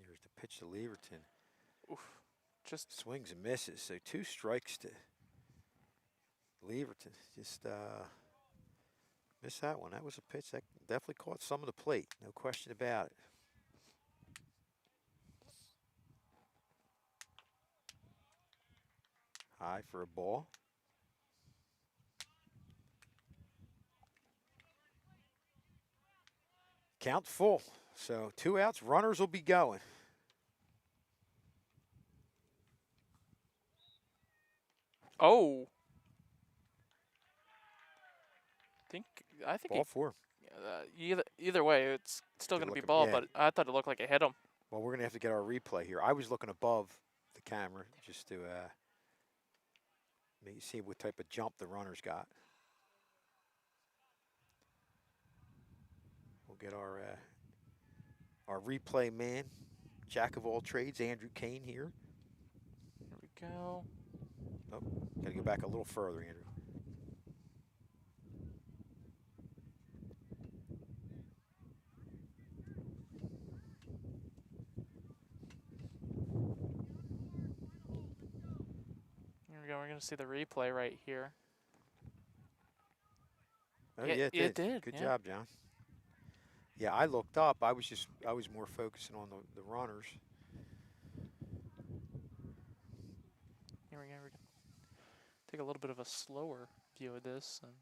Here's the pitch to Leverton. Oof. Just Swings and misses. So 2 strikes to Leverton. Just missed that one. That was a pitch that definitely caught some of the plate. No question about it. High for a ball. Count full. So 2 outs. Runners will be going. oh. I think Ball 4. either way, it's still Good going to be looking- ball. yeah. But I thought it looked like it hit him. Well, we're going to have to get our replay here. I was looking above the camera just to see what type of jump the runners got. We'll get our replay man, jack of all trades, Andrew Kane here. Here we go. Oh, got to go back a little further, Andrew. Here we go. We're going to see the replay right here. Oh, Yeah, yeah, it did, Good yeah. job, John. Yeah, I looked up. I was more focusing on the runners. Here we go. Take a little bit of a slower view of this. And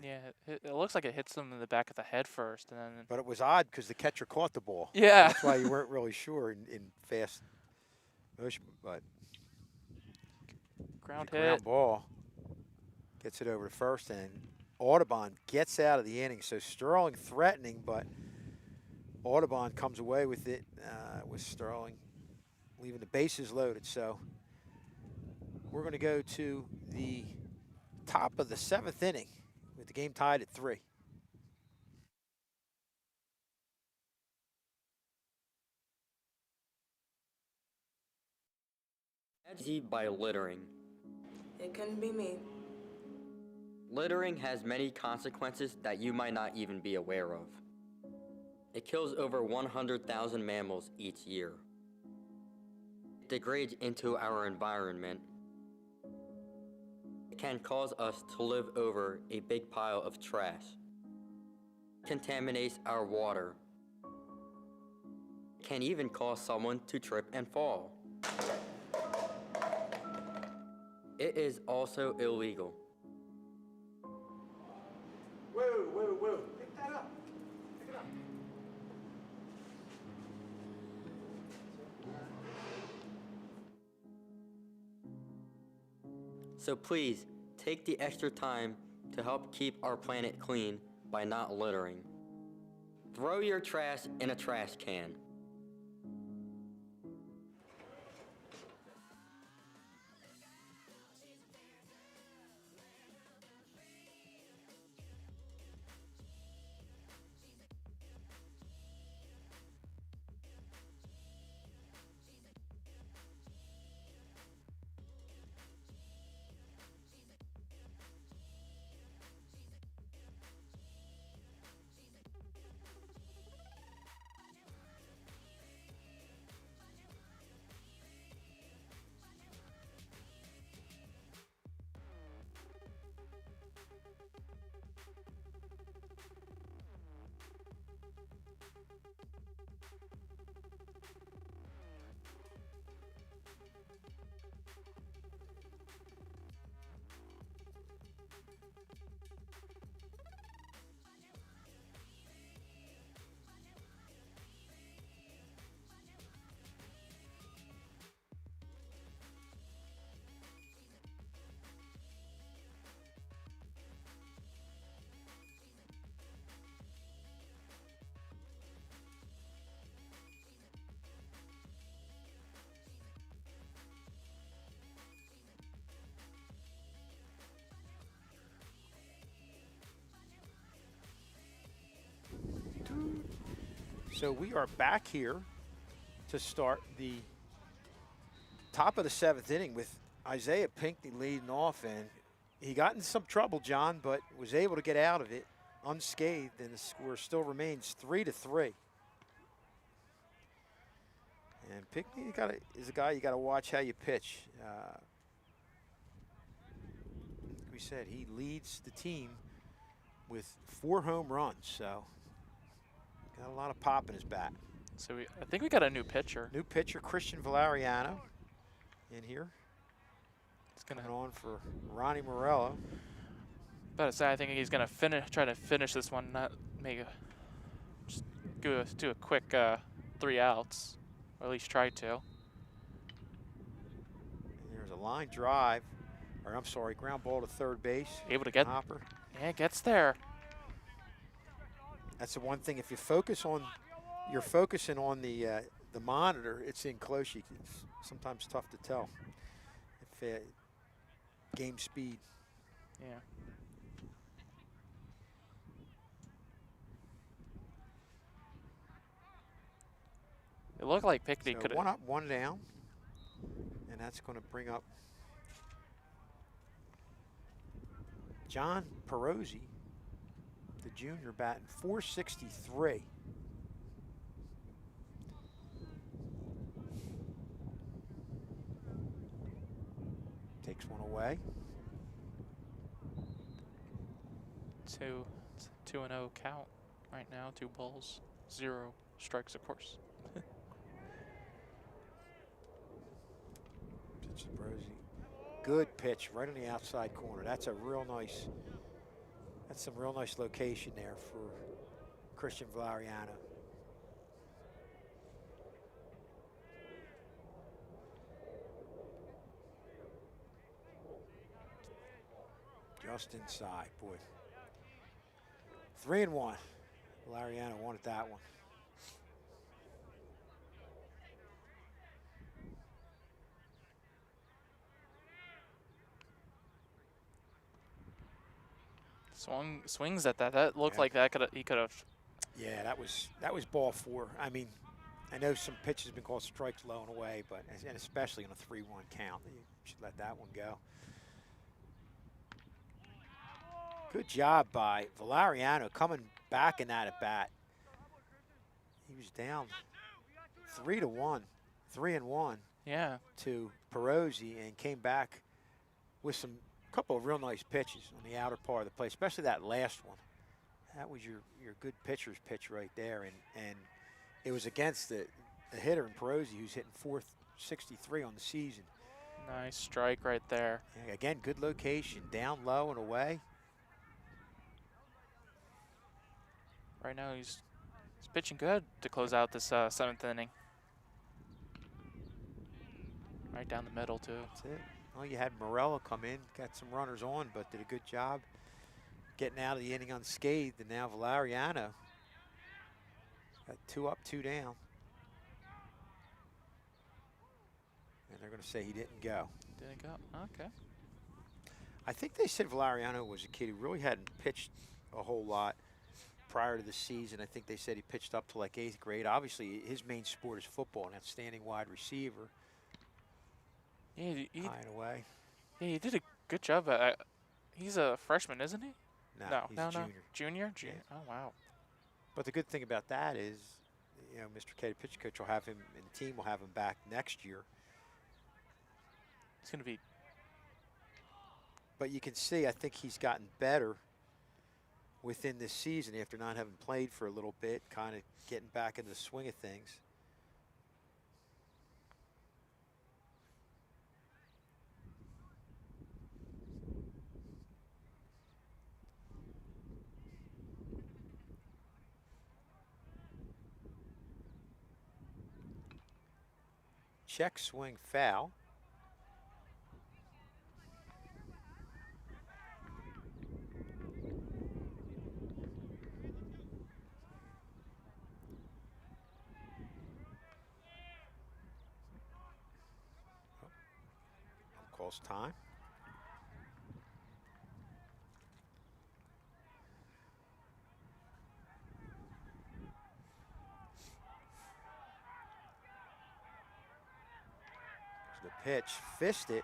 yeah, it looks like it hits them in the back of the head first, and then. But it was odd because the catcher caught the ball. Yeah. That's why you weren't really sure in fast motion. But Ground the hit. ground ball gets it over to first, and Audubon gets out of the inning. So Sterling threatening, but Audubon comes away with it with Sterling leaving the bases loaded. So we're going to go to the top of the 7th inning with the game tied at 3. Tragedy by littering. It couldn't be me. Littering has many consequences that you might not even be aware of. It kills over 100,000 mammals each year. It degrades into our environment. It can cause us to live over a big pile of trash. It contaminates our water. It can even cause someone to trip and fall. It is also illegal. Whoa. Pick that up. Pick it up. So please, take the extra time to help keep our planet clean by not littering. Throw your trash in a trash can. So we are back here to start the top of the 7th inning with Isaiah Pinckney leading off, and he got in some trouble, John, but was able to get out of it unscathed, and the score still remains 3-3. And Pinckney is a guy you got to watch how you pitch. Like we said, he leads the team with 4 home runs, so got a lot of pop in his bat. So I think we got a new pitcher. New pitcher, Christian Valeriano, in here. It's gonna on for Ronnie Morello. About to say, I think he's gonna try to finish this one, not make just do a quick 3 outs, or at least try to. And there's a line drive, or I'm sorry, ground ball to third base. Able to get Hopper. Yeah, it gets there. That's the one thing. If you focus on, you're focusing on the monitor, it's in close. It's sometimes tough to tell. If game speed. Yeah. It looked like Pinckney could have. 1 up, 1 down, and that's going to bring up John Perosi, the junior, batting .463. Takes one away. 2-0 count right now. 2 balls, 0 strikes, of course. Pitch to Perosi. Good pitch right on the outside corner. That's a real nice. That's some real nice location there for Christian Valeriano. Just inside, boy. 3-1. Valeriano wanted that one. Swings at that. That looked like that he could have. Yeah, that was ball 4. I mean, I know some pitches have been called strikes low and away, but and especially on a 3-1 count, you should let that one go. Good job by Valeriano coming back in that at bat. He was down 3-1, 3-1. Yeah. To Perosi, and came back with some couple of real nice pitches on the outer part of the plate, especially that last one. That was your good pitcher's pitch right there, and it was against the hitter in Perosi, who's hitting .463 on the season. Nice strike right there. Yeah, again, good location, down low and away. Right now he's pitching good to close out this 7th inning. Right down the middle too. That's it. Well, you had Morello come in, got some runners on, but did a good job getting out of the inning unscathed. And now Valeriano got 2 up, 2 down. And they're going to say he didn't go. Didn't go. Okay. I think they said Valeriano was a kid who really hadn't pitched a whole lot prior to the season. I think they said he pitched up to like 8th grade. Obviously, his main sport is football, an outstanding wide receiver. Yeah, high and away. Yeah, he did a good job. He's a freshman, isn't he? No, he's a junior. Junior? Oh, wow. But the good thing about that is, you know, Mr. K, the pitch coach, will have him, and the team will have him back next year. It's going to be. But you can see, I think he's gotten better within this season after not having played for a little bit, kind of getting back into the swing of things. Check swing foul. Calls time. The pitch, fist it.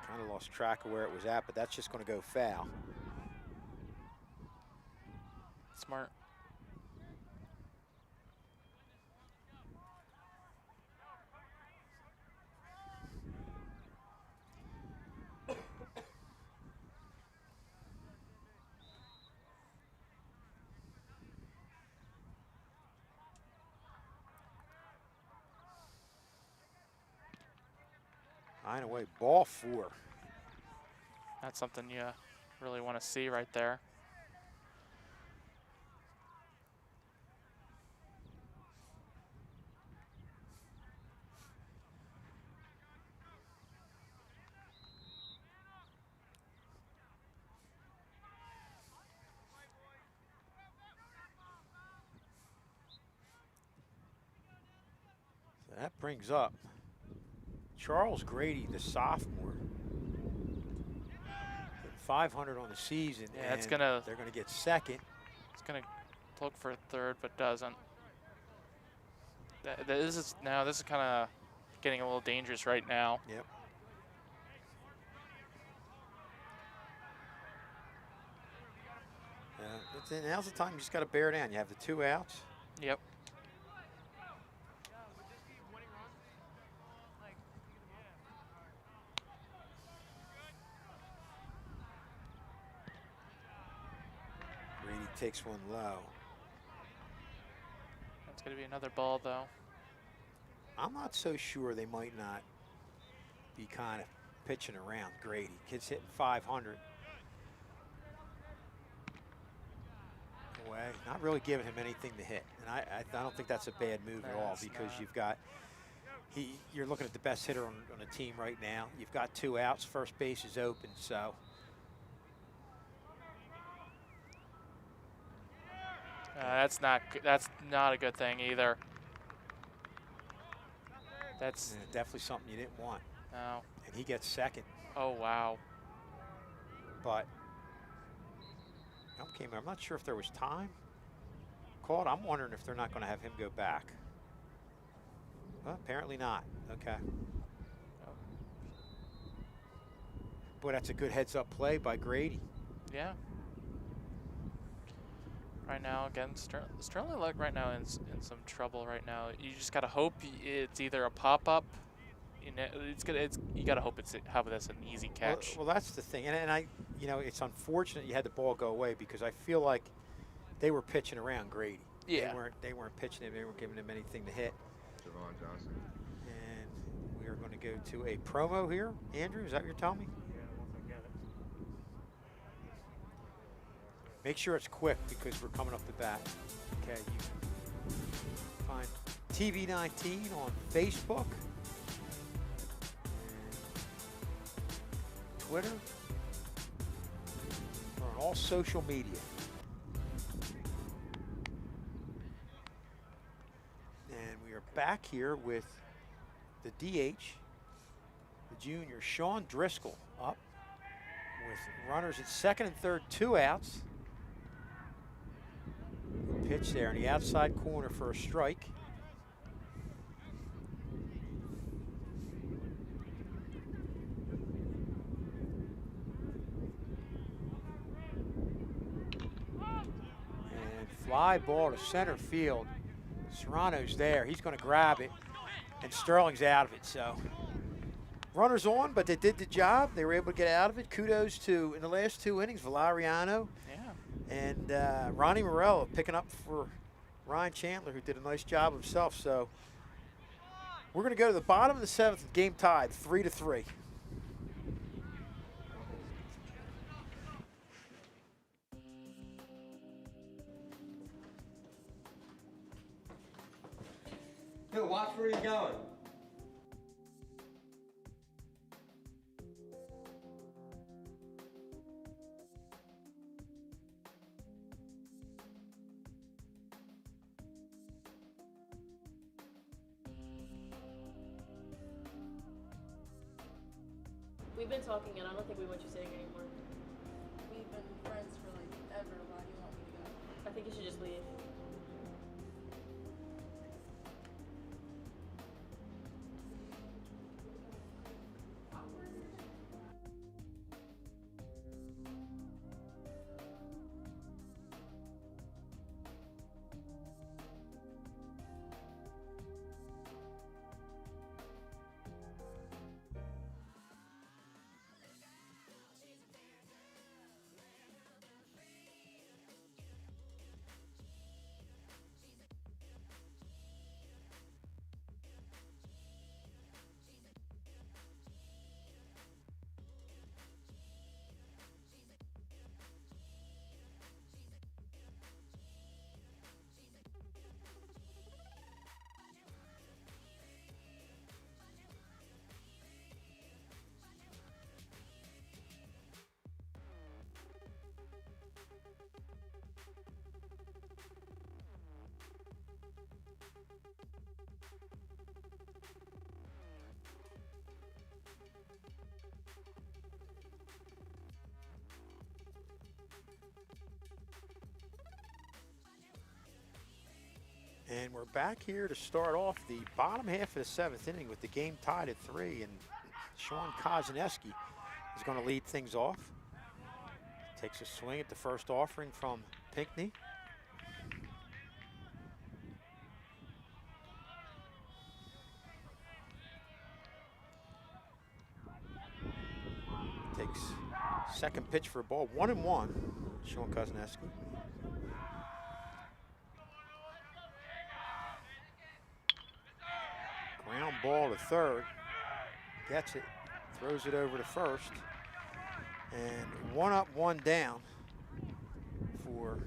Kind of lost track of where it was at, but that's just going to go foul. Smart. Nine away, ball 4. That's something you really want to see right there. So that brings up Charles Grady, the sophomore. 500 on the season. Yeah, and they're gonna get second. It's gonna look for third, but doesn't. This is kind of getting a little dangerous right now. Yep. Now's the time you just got to bear down. You have the 2 outs. Yep. Grady takes one low. That's going to be another ball, though. I'm not so sure they might not be kind of pitching around Grady. Kid's hitting 500. Away. Not really giving him anything to hit. And I don't think that's a bad move at all, because you've got, you're looking at the best hitter on a team right now. You've got 2 outs, first base is open, so. That's not a good thing either. That's definitely something you didn't want. No. And he gets second. Oh, wow. But okay, I'm not sure if there was time called. I'm wondering if they're not going to have him go back. Well, apparently not. Okay. Boy, that's a good heads-up play by Grady. Yeah. Right now, again, Sterling Luck right now in some trouble right now. You just gotta hope it's either a pop-up. You know, you gotta hope it's an easy catch. Well, that's the thing, and I, you know, it's unfortunate you had the ball go away, because I feel like they were pitching around Grady. Yeah. They weren't pitching him. They weren't giving him anything to hit. Javon Johnson. And we are going to go to a promo here. Andrew, is that what you're telling me? Make sure it's quick, because we're coming up the bat. Okay, you can find TV19 on Facebook, Twitter, or on all social media. And we are back here with the DH, the junior, Sean Driscoll, up with runners at second and third, 2 outs. Pitch there in the outside corner for a strike. And fly ball to center field. Serrano's there. He's going to grab it, and Sterling's out of it. So runners on, but they did the job. They were able to get out of it. Kudos to, in the last 2 innings, Valeriano. And Ronnie Morello picking up for Ryan Chandler, who did a nice job himself. So we're going to go to the bottom of the 7th, game tied 3-3. Yo, watch where he's going. We've been talking, and I don't think we want you sitting anymore. We've been friends for like ever. Why do you want me to go? I think you should just leave. And we're back here to start off the bottom half of the 7th inning with the game tied at 3. And Sean Kozineski is going to lead things off. Takes a swing at the first offering from Pinckney. Takes second pitch for a ball, 1-1, Sean Kozineski. Ground ball to third, gets it, throws it over to first, and 1 up, 1 down for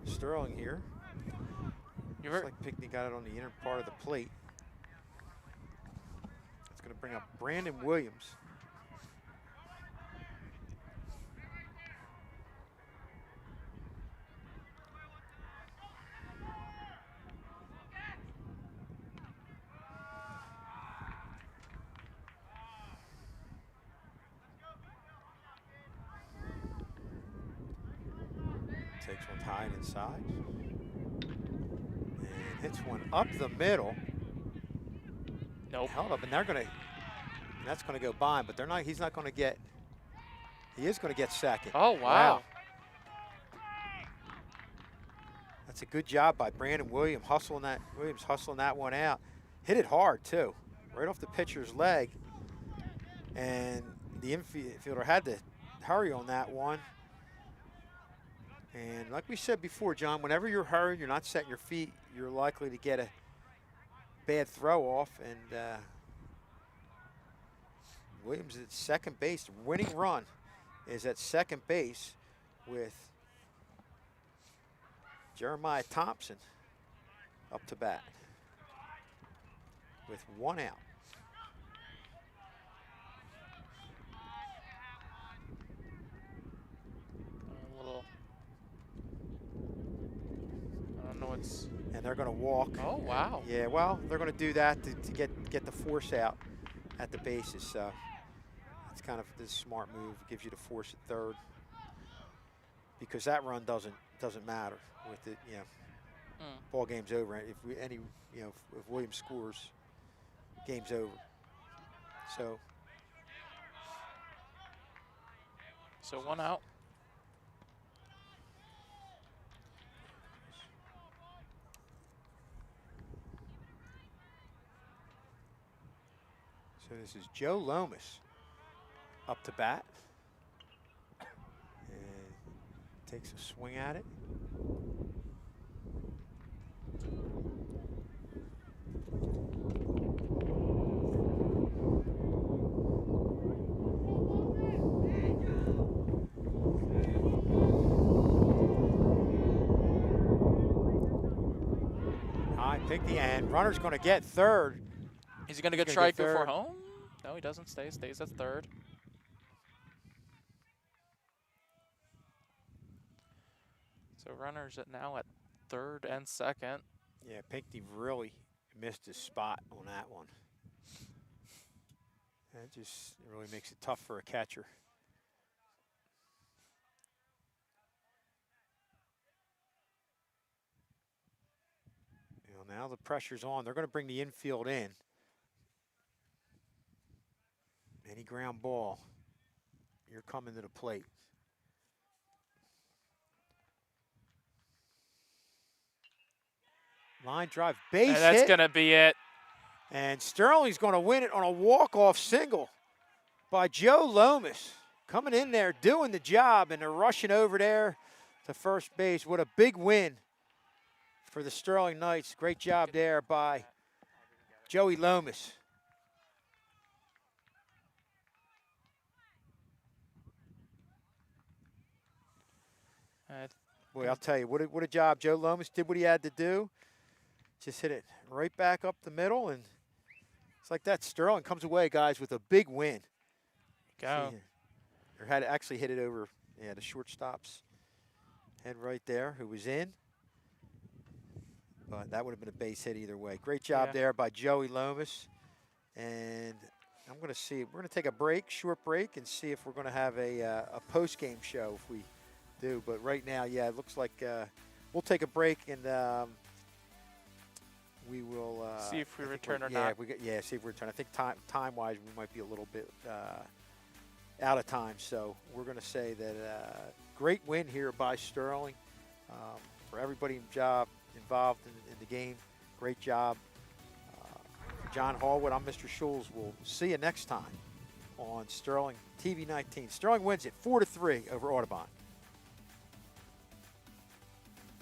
Sterling here. Looks like Pinckney got it on the inner part of the plate. It's going to bring up Brandon Williams. Takes one high and inside. And hits one up the middle. Nope. Held up, and they're going to, that's going to go by him, but they're not, he's not going to get, he is going to get second. Oh, wow. That's a good job by Brandon Williams hustling that one out. Hit it hard, too, right off the pitcher's leg. And the infielder had to hurry on that one. And like we said before, John, whenever you're hurrying, you're not setting your feet, you're likely to get a bad throw off. And Williams at second base. The winning run is at second base with Jeremiah Thompson up to bat with 1 out. And they're going to walk. Oh, wow. Yeah, well, they're going to do that to get the force out at the bases. So it's kind of this smart move. It gives you the force at third because that run doesn't matter with it. You know, ball game's over. If Williams scores, game's over. So 1 out. So this is Joe Lomas up to bat. And takes a swing at it. High, Pinckney, and runner's going to get third. Is he going to get Striker for home? No, he doesn't stay. Stays at third. So runners now at third and second. Yeah, Pinckney really missed his spot on that one. That just really makes it tough for a catcher. Now the pressure's on. They're going to bring the infield in. Any ground ball, you're coming to the plate. Line drive, base hit. That's going to be it. And Sterling's going to win it on a walk-off single by Joe Lomas. Coming in there, doing the job, and they're rushing over there to first base. What a big win for the Sterling Knights. Great job there by Joey Lomas. Boy, I'll tell you, what a job Joe Lomas did what he had to do. Just hit it right back up the middle, and it's like that. Sterling comes away, guys, with a big win. Go. Or had to actually hit it over, the shortstop's head right there, who was in. But that would have been a base hit either way. Great job there by Joey Lomas. And I'm going to see, we're going to take a break, short break, and see if we're going to have a post-game show if we do. But right now, it looks like we'll take a break and we will See if we I think return we're- or not. See if we return. I think time-wise, we might be a little bit out of time. So we're going to say that great win here by Sterling. For everybody involved in the game, great job. For John Hallwood, I'm Mr. Schulz. We'll see you next time on Sterling TV 19. Sterling wins it 4-3 over Audubon.